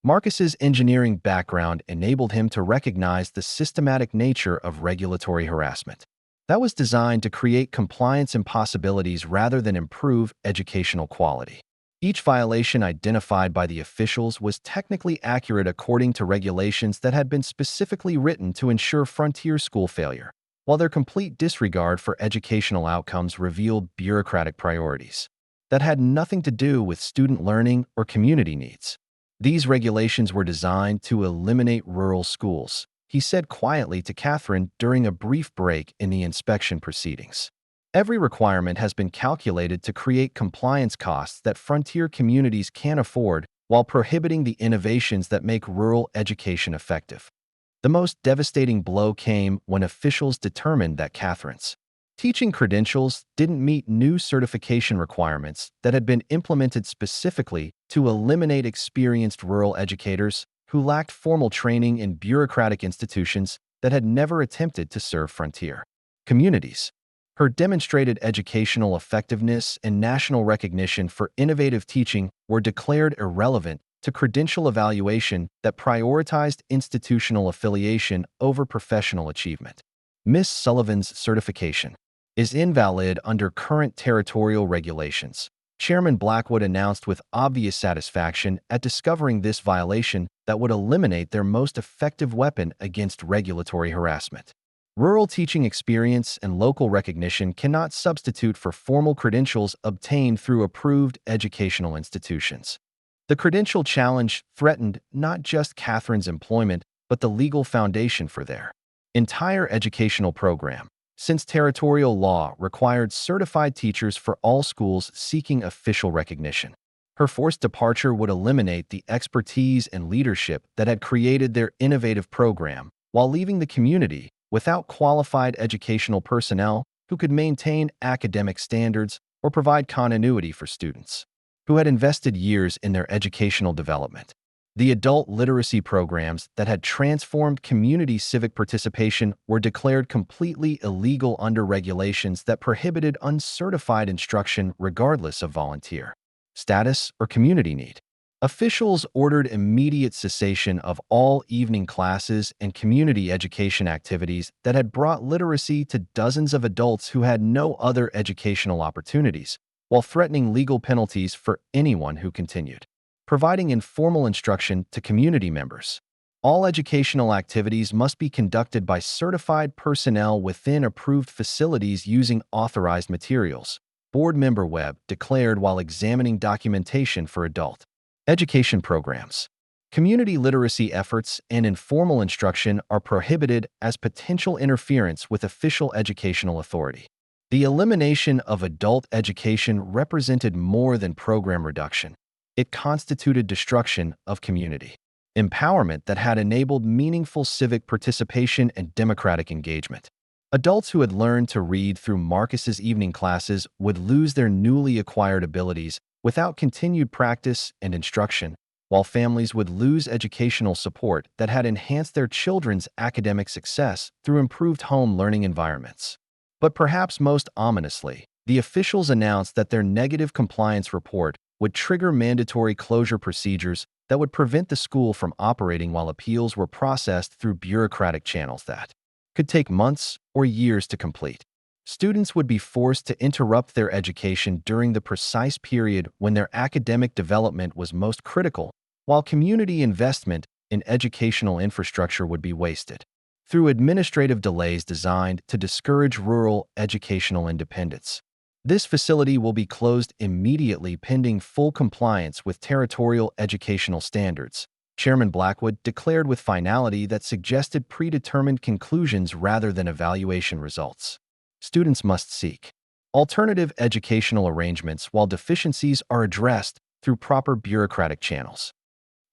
Marcus's engineering background enabled him to recognize the systematic nature of regulatory harassment that was designed to create compliance impossibilities rather than improve educational quality. Each violation identified by the officials was technically accurate according to regulations that had been specifically written to ensure frontier school failure, while their complete disregard for educational outcomes revealed bureaucratic priorities that had nothing to do with student learning or community needs. "These regulations were designed to eliminate rural schools," he said quietly to Catherine during a brief break in the inspection proceedings. "Every requirement has been calculated to create compliance costs that frontier communities can't afford while prohibiting the innovations that make rural education effective." The most devastating blow came when officials determined that Catherine's teaching credentials didn't meet new certification requirements that had been implemented specifically to eliminate experienced rural educators who lacked formal training in bureaucratic institutions that had never attempted to serve frontier communities. Her demonstrated educational effectiveness and national recognition for innovative teaching were declared irrelevant to credential evaluation that prioritized institutional affiliation over professional achievement. Miss Sullivan's certification is invalid under current territorial regulations, Chairman Blackwood announced with obvious satisfaction at discovering this violation that would eliminate their most effective weapon against regulatory harassment. Rural teaching experience and local recognition cannot substitute for formal credentials obtained through approved educational institutions. The credential challenge threatened not just Catherine's employment, but the legal foundation for their entire educational program, since territorial law required certified teachers for all schools seeking official recognition. Her forced departure would eliminate the expertise and leadership that had created their innovative program, while leaving the community without qualified educational personnel who could maintain academic standards or provide continuity for students who had invested years in their educational development. The adult literacy programs that had transformed community civic participation were declared completely illegal under regulations that prohibited uncertified instruction regardless of volunteer status or community need. Officials ordered immediate cessation of all evening classes and community education activities that had brought literacy to dozens of adults who had no other educational opportunities, while threatening legal penalties for anyone who continued providing informal instruction to community members. All educational activities must be conducted by certified personnel within approved facilities using authorized materials, Board Member Webb declared while examining documentation for adult education programs. Community literacy efforts and informal instruction are prohibited as potential interference with official educational authority. The elimination of adult education represented more than program reduction. It constituted destruction of community empowerment that had enabled meaningful civic participation and democratic engagement. Adults who had learned to read through Marcus's evening classes would lose their newly acquired abilities without continued practice and instruction, while families would lose educational support that had enhanced their children's academic success through improved home learning environments. But perhaps most ominously, the officials announced that their negative compliance report would trigger mandatory closure procedures that would prevent the school from operating while appeals were processed through bureaucratic channels that could take months or years to complete. Students would be forced to interrupt their education during the precise period when their academic development was most critical, while community investment in educational infrastructure would be wasted through administrative delays designed to discourage rural educational independence. This facility will be closed immediately pending full compliance with territorial educational standards, Chairman Blackwood declared with finality that suggested predetermined conclusions rather than evaluation results. Students must seek alternative educational arrangements while deficiencies are addressed through proper bureaucratic channels.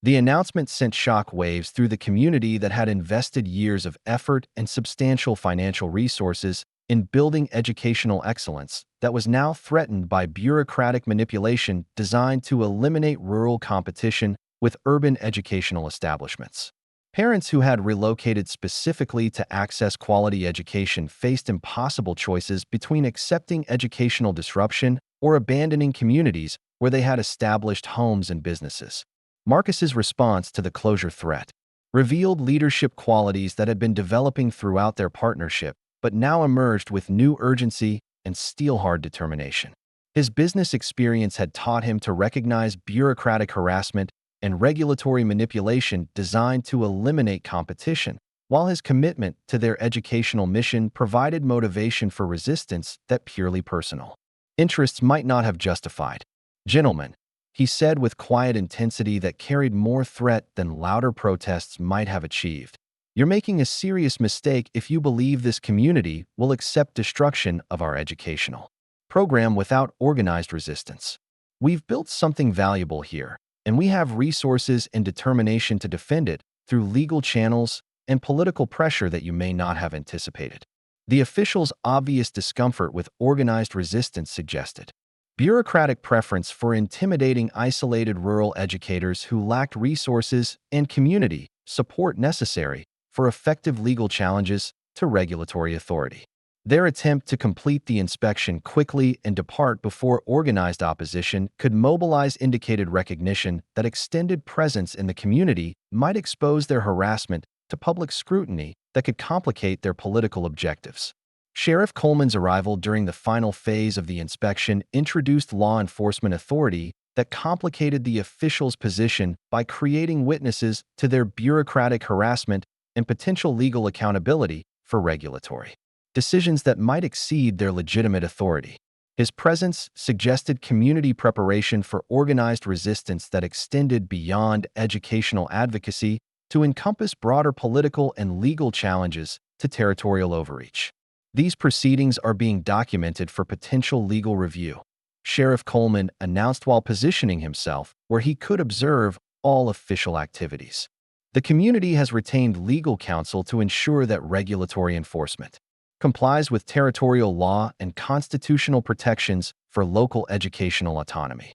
The announcement sent shock waves through the community that had invested years of effort and substantial financial resources in building educational excellence that was now threatened by bureaucratic manipulation designed to eliminate rural competition with urban educational establishments. Parents who had relocated specifically to access quality education faced impossible choices between accepting educational disruption or abandoning communities where they had established homes and businesses. Marcus's response to the closure threat revealed leadership qualities that had been developing throughout their partnership, but now emerged with new urgency and steel-hard determination. His business experience had taught him to recognize bureaucratic harassment and regulatory manipulation designed to eliminate competition, while his commitment to their educational mission provided motivation for resistance that purely personal interests might not have justified. "Gentlemen," he said with quiet intensity that carried more threat than louder protests might have achieved, "you're making a serious mistake if you believe this community will accept destruction of our educational program without organized resistance. We've built something valuable here, and we have resources and determination to defend it through legal channels and political pressure that you may not have anticipated." The officials' obvious discomfort with organized resistance suggested bureaucratic preference for intimidating isolated rural educators who lacked resources and community support necessary for effective legal challenges to regulatory authority. Their attempt to complete the inspection quickly and depart before organized opposition could mobilize indicated recognition that extended presence in the community might expose their harassment to public scrutiny that could complicate their political objectives. Sheriff Coleman's arrival during the final phase of the inspection introduced law enforcement authority that complicated the officials' position by creating witnesses to their bureaucratic harassment and potential legal accountability for regulatory decisions that might exceed their legitimate authority. His presence suggested community preparation for organized resistance that extended beyond educational advocacy to encompass broader political and legal challenges to territorial overreach. These proceedings are being documented for potential legal review. Sheriff Coleman announced while positioning himself where he could observe all official activities. The community has retained legal counsel to ensure that regulatory enforcement complies with territorial law and constitutional protections for local educational autonomy.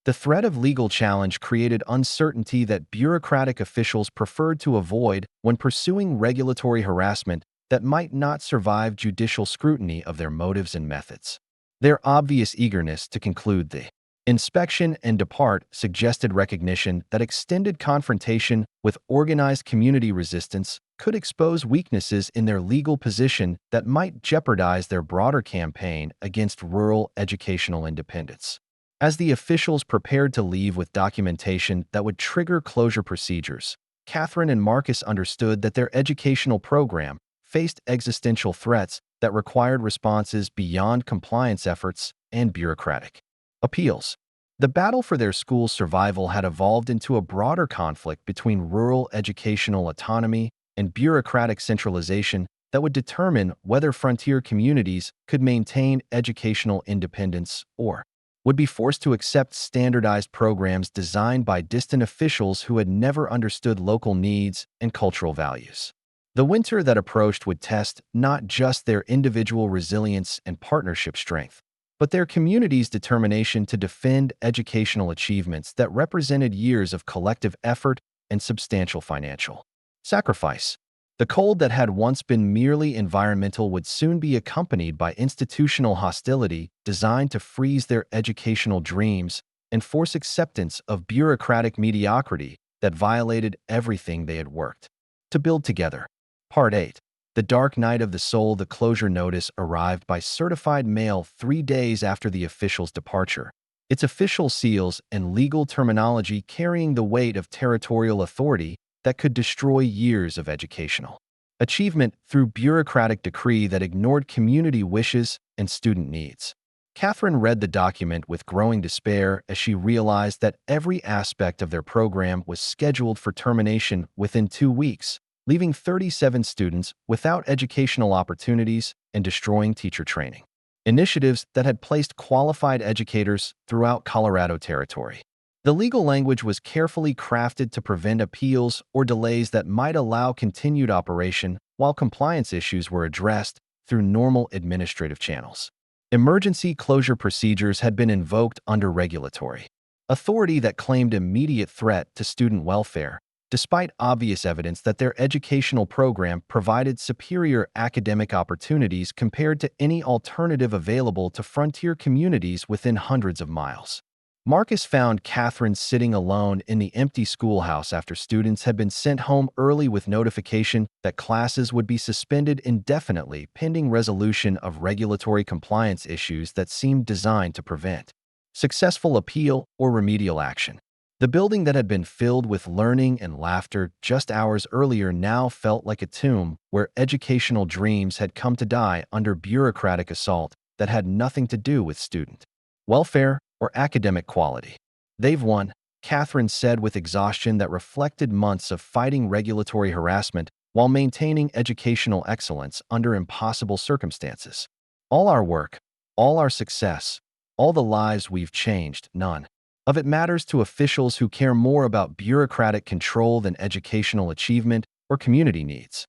The threat of legal challenge created uncertainty that bureaucratic officials preferred to avoid when pursuing regulatory harassment that might not survive judicial scrutiny of their motives and methods. Their obvious eagerness to conclude the inspection and depart suggested recognition that extended confrontation with organized community resistance could expose weaknesses in their legal position that might jeopardize their broader campaign against rural educational independence. As the officials prepared to leave with documentation that would trigger closure procedures, Catherine and Marcus understood that their educational program faced existential threats that required responses beyond compliance efforts and bureaucratic appeals. The battle for their school's survival had evolved into a broader conflict between rural educational autonomy and bureaucratic centralization that would determine whether frontier communities could maintain educational independence or would be forced to accept standardized programs designed by distant officials who had never understood local needs and cultural values. The winter that approached would test not just their individual resilience and partnership strength, but their community's determination to defend educational achievements that represented years of collective effort and substantial financial sacrifice. The cold that had once been merely environmental would soon be accompanied by institutional hostility designed to freeze their educational dreams and force acceptance of bureaucratic mediocrity that violated everything they had worked to build together. Part 8. The Dark Night of the Soul. The closure notice arrived by certified mail 3 days after the official's departure, its official seals and legal terminology carrying the weight of territorial authority that could destroy years of educational achievement through bureaucratic decree that ignored community wishes and student needs. Catherine read the document with growing despair as she realized that every aspect of their program was scheduled for termination within 2 weeks, leaving 37 students without educational opportunities and destroying teacher training initiatives that had placed qualified educators throughout Colorado territory. The legal language was carefully crafted to prevent appeals or delays that might allow continued operation, while compliance issues were addressed through normal administrative channels. Emergency closure procedures had been invoked under regulatory authority that claimed immediate threat to student welfare, despite obvious evidence that their educational program provided superior academic opportunities compared to any alternative available to frontier communities within hundreds of miles. Marcus found Catherine sitting alone in the empty schoolhouse after students had been sent home early with notification that classes would be suspended indefinitely pending resolution of regulatory compliance issues that seemed designed to prevent successful appeal or remedial action. The building that had been filled with learning and laughter just hours earlier now felt like a tomb where educational dreams had come to die under bureaucratic assault that had nothing to do with student welfare or academic quality. "They've won," Catherine said with exhaustion that reflected months of fighting regulatory harassment while maintaining educational excellence under impossible circumstances. "All our work, all our success, all the lives we've changed, none of it matters to officials who care more about bureaucratic control than educational achievement or community needs."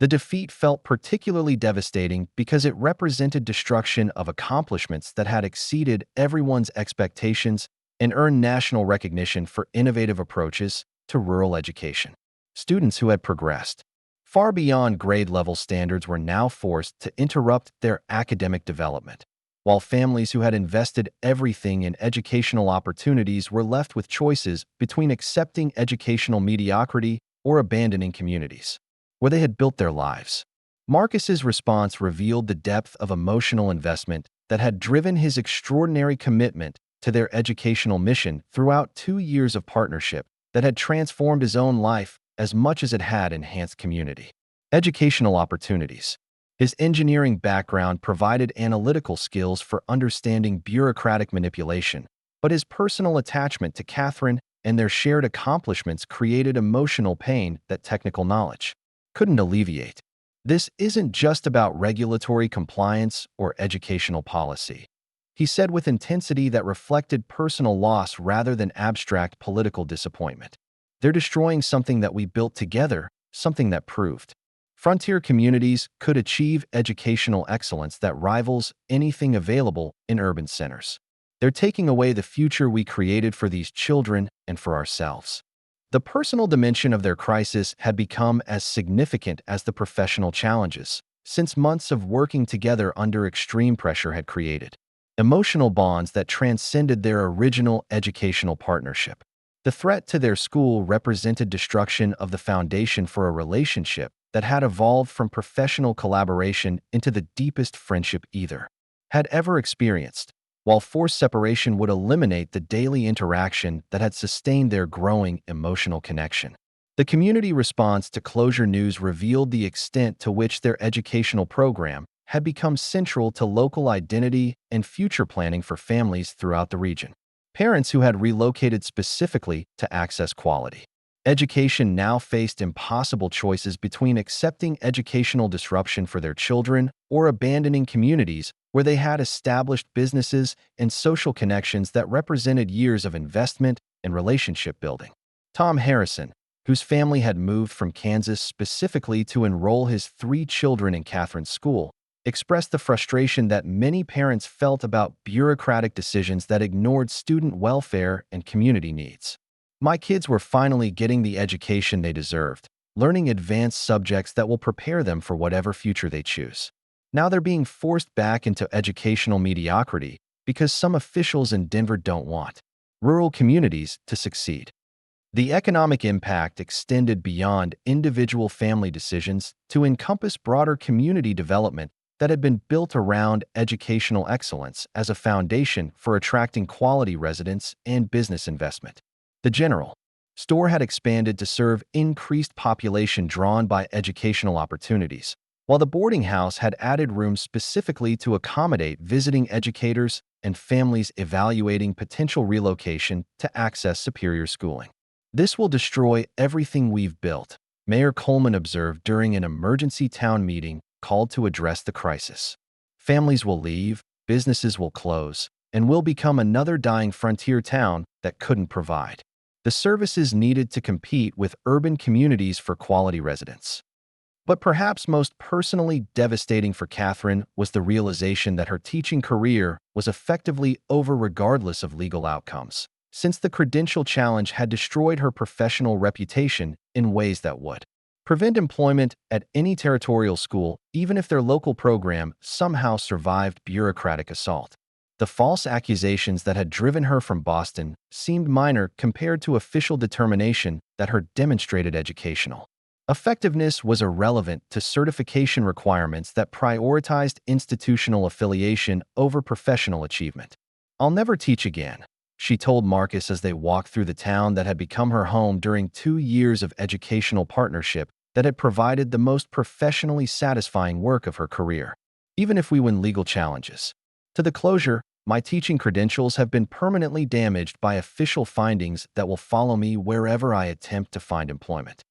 The defeat felt particularly devastating because it represented destruction of accomplishments that had exceeded everyone's expectations and earned national recognition for innovative approaches to rural education. Students who had progressed far beyond grade-level standards were now forced to interrupt their academic development, while families who had invested everything in educational opportunities were left with choices between accepting educational mediocrity or abandoning communities where they had built their lives. Marcus's response revealed the depth of emotional investment that had driven his extraordinary commitment to their educational mission throughout 2 years of partnership that had transformed his own life as much as it had enhanced community educational opportunities. His engineering background provided analytical skills for understanding bureaucratic manipulation, but his personal attachment to Catherine and their shared accomplishments created emotional pain that technical knowledge couldn't alleviate. This isn't just about regulatory compliance or educational policy, he said with intensity that reflected personal loss rather than abstract political disappointment. They're destroying something that we built together, something that proved frontier communities could achieve educational excellence that rivals anything available in urban centers. They're taking away the future we created for these children and for ourselves. The personal dimension of their crisis had become as significant as the professional challenges, since months of working together under extreme pressure had created emotional bonds that transcended their original educational partnership. The threat to their school represented destruction of the foundation for a relationship that had evolved from professional collaboration into the deepest friendship either had ever experienced, while forced separation would eliminate the daily interaction that had sustained their growing emotional connection. The community response to closure news revealed the extent to which their educational program had become central to local identity and future planning for families throughout the region. Parents who had relocated specifically to access quality education now faced impossible choices between accepting educational disruption for their children or abandoning communities where they had established businesses and social connections that represented years of investment and relationship building. Tom Harrison, whose family had moved from Kansas specifically to enroll his 3 children in Catherine's school, expressed the frustration that many parents felt about bureaucratic decisions that ignored student welfare and community needs. My kids were finally getting the education they deserved, learning advanced subjects that will prepare them for whatever future they choose. Now they're being forced back into educational mediocrity because some officials in Denver don't want rural communities to succeed. The economic impact extended beyond individual family decisions to encompass broader community development that had been built around educational excellence as a foundation for attracting quality residents and business investment. The general store had expanded to serve increased population drawn by educational opportunities, while the boarding house had added rooms specifically to accommodate visiting educators and families evaluating potential relocation to access superior schooling. This will destroy everything we've built, Mayor Coleman observed during an emergency town meeting called to address the crisis. Families will leave, businesses will close, and we'll become another dying frontier town that couldn't provide the services needed to compete with urban communities for quality residents. But perhaps most personally devastating for Catherine was the realization that her teaching career was effectively over regardless of legal outcomes, since the credential challenge had destroyed her professional reputation in ways that would prevent employment at any territorial school, even if their local program somehow survived bureaucratic assault. The false accusations that had driven her from Boston seemed minor compared to official determination that her demonstrated educational effectiveness was irrelevant to certification requirements that prioritized institutional affiliation over professional achievement. "I'll never teach again," she told Marcus as they walked through the town that had become her home during 2 years of educational partnership that had provided the most professionally satisfying work of her career. "Even if we win legal challenges to the closure, my teaching credentials have been permanently damaged by official findings that will follow me wherever I attempt to find employment."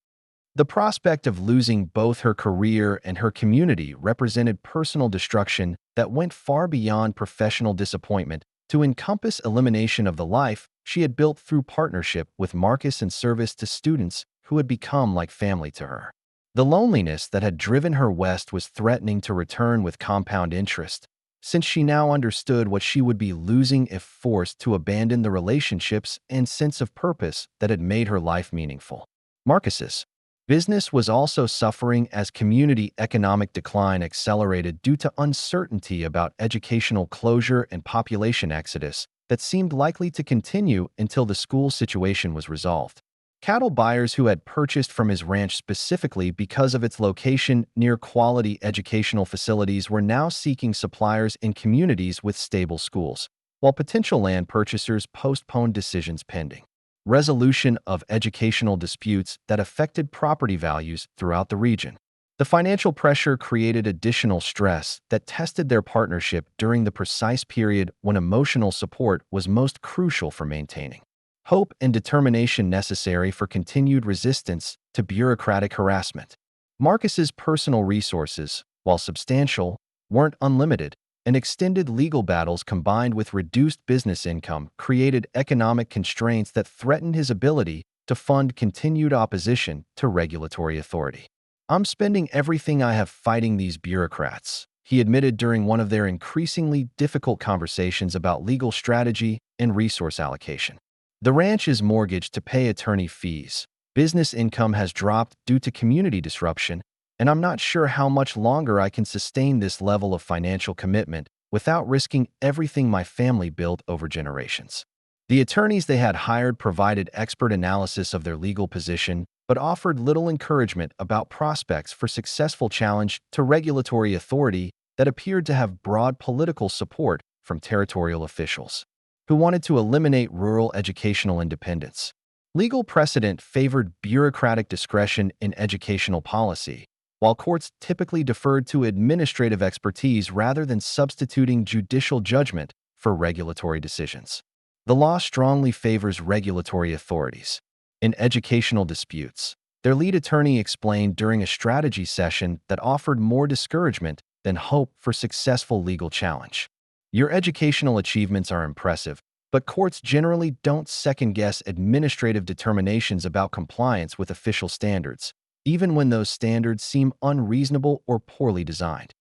The prospect of losing both her career and her community represented personal destruction that went far beyond professional disappointment to encompass elimination of the life she had built through partnership with Marcus and service to students who had become like family to her. The loneliness that had driven her west was threatening to return with compound interest, since she now understood what she would be losing if forced to abandon the relationships and sense of purpose that had made her life meaningful. Marcus's business was also suffering as community economic decline accelerated due to uncertainty about educational closure and population exodus that seemed likely to continue until the school situation was resolved. Cattle buyers who had purchased from his ranch specifically because of its location near quality educational facilities were now seeking suppliers in communities with stable schools, while potential land purchasers postponed decisions pending resolution of educational disputes that affected property values throughout the region. The financial pressure created additional stress that tested their partnership during the precise period when emotional support was most crucial for maintaining hope and determination necessary for continued resistance to bureaucratic harassment. Marcus's personal resources, while substantial, weren't unlimited, and extended legal battles combined with reduced business income created economic constraints that threatened his ability to fund continued opposition to regulatory authority. "I'm spending everything I have fighting these bureaucrats," he admitted during one of their increasingly difficult conversations about legal strategy and resource allocation. "The ranch is mortgaged to pay attorney fees. Business income has dropped due to community disruption, and I'm not sure how much longer I can sustain this level of financial commitment without risking everything my family built over generations." The attorneys they had hired provided expert analysis of their legal position, but offered little encouragement about prospects for successful challenge to regulatory authority that appeared to have broad political support from territorial officials who wanted to eliminate rural educational independence. Legal precedent favored bureaucratic discretion in educational policy, while courts typically deferred to administrative expertise rather than substituting judicial judgment for regulatory decisions. The law strongly favors regulatory authorities. In educational disputes, their lead attorney explained during a strategy session that offered more discouragement than hope for successful legal challenge. "Your educational achievements are impressive, but courts generally don't second-guess administrative determinations about compliance with official standards, even when those standards seem unreasonable or poorly designed."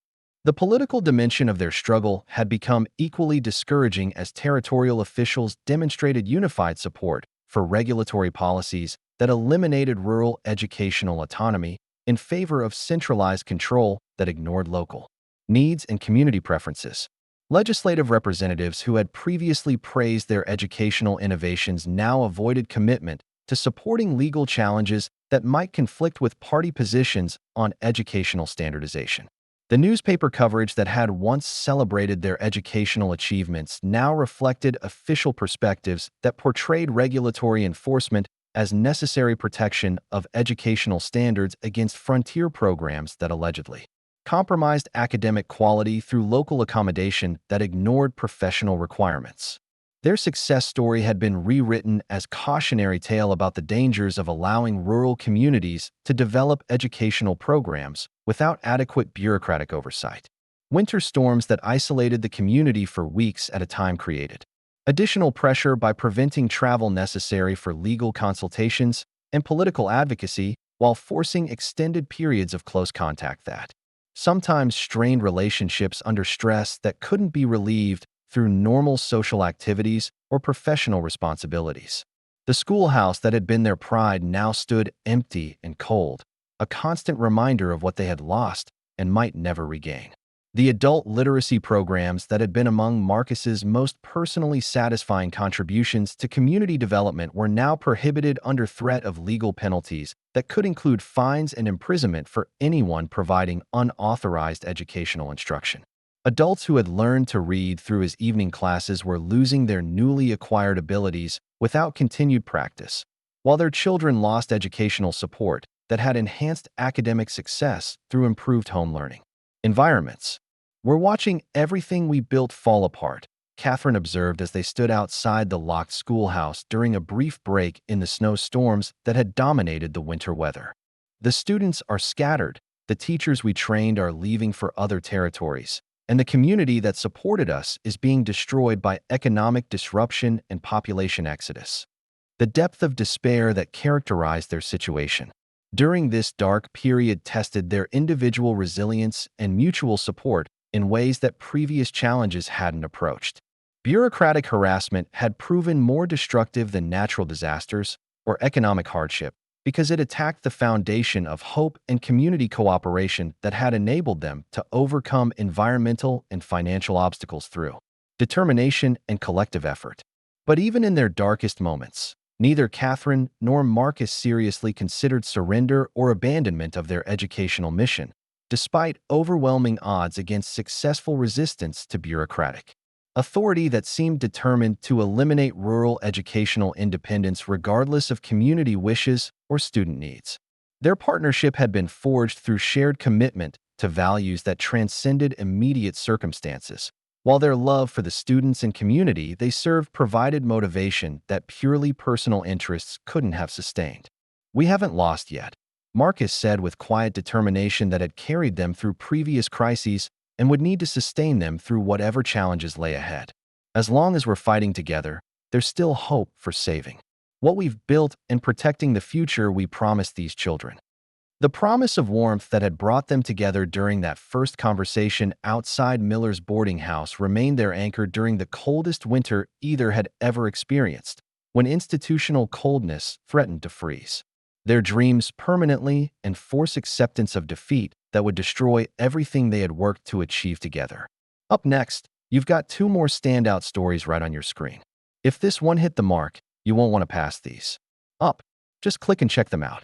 The political dimension of their struggle had become equally discouraging as territorial officials demonstrated unified support for regulatory policies that eliminated rural educational autonomy in favor of centralized control that ignored local needs and community preferences. Legislative representatives who had previously praised their educational innovations now avoided commitment to supporting legal challenges that might conflict with party positions on educational standardization. The newspaper coverage that had once celebrated their educational achievements now reflected official perspectives that portrayed regulatory enforcement as necessary protection of educational standards against frontier programs that allegedly compromised academic quality through local accommodation that ignored professional requirements. Their success story had been rewritten as cautionary tale about the dangers of allowing rural communities to develop educational programs without adequate bureaucratic oversight. Winter storms that isolated the community for weeks at a time created additional pressure by preventing travel necessary for legal consultations and political advocacy while forcing extended periods of close contact that sometimes strained relationships under stress that couldn't be relieved through normal social activities or professional responsibilities. The schoolhouse that had been their pride now stood empty and cold, a constant reminder of what they had lost and might never regain. The adult literacy programs that had been among Marcus's most personally satisfying contributions to community development were now prohibited under threat of legal penalties that could include fines and imprisonment for anyone providing unauthorized educational instruction. Adults who had learned to read through his evening classes were losing their newly acquired abilities without continued practice, while their children lost educational support that had enhanced academic success through improved home learning environments. "We're watching everything we built fall apart," Catherine observed as they stood outside the locked schoolhouse during a brief break in the snowstorms that had dominated the winter weather. "The students are scattered, the teachers we trained are leaving for other territories, and the community that supported us is being destroyed by economic disruption and population exodus." The depth of despair that characterized their situation during this dark period tested their individual resilience and mutual support in ways that previous challenges hadn't approached. Bureaucratic harassment had proven more destructive than natural disasters or economic hardship because it attacked the foundation of hope and community cooperation that had enabled them to overcome environmental and financial obstacles through determination and collective effort. But even in their darkest moments, neither Catherine nor Marcus seriously considered surrender or abandonment of their educational mission, despite overwhelming odds against successful resistance to bureaucratic authority that seemed determined to eliminate rural educational independence regardless of community wishes or student needs. Their partnership had been forged through shared commitment to values that transcended immediate circumstances, While their love for the students and community they served provided motivation that purely personal interests couldn't have sustained. "We haven't lost yet," Marcus said with quiet determination that had carried them through previous crises and would need to sustain them through whatever challenges lay ahead. "As long as we're fighting together, there's still hope for saving what we've built and protecting the future we promised these children." The promise of warmth that had brought them together during that first conversation outside Miller's boarding house remained their anchor during the coldest winter either had ever experienced, when institutional coldness threatened to freeze their dreams permanently and force acceptance of defeat that would destroy everything they had worked to achieve together. Up next, you've got two more standout stories right on your screen. If this one hit the mark, you won't want to pass these up. Just click and check them out.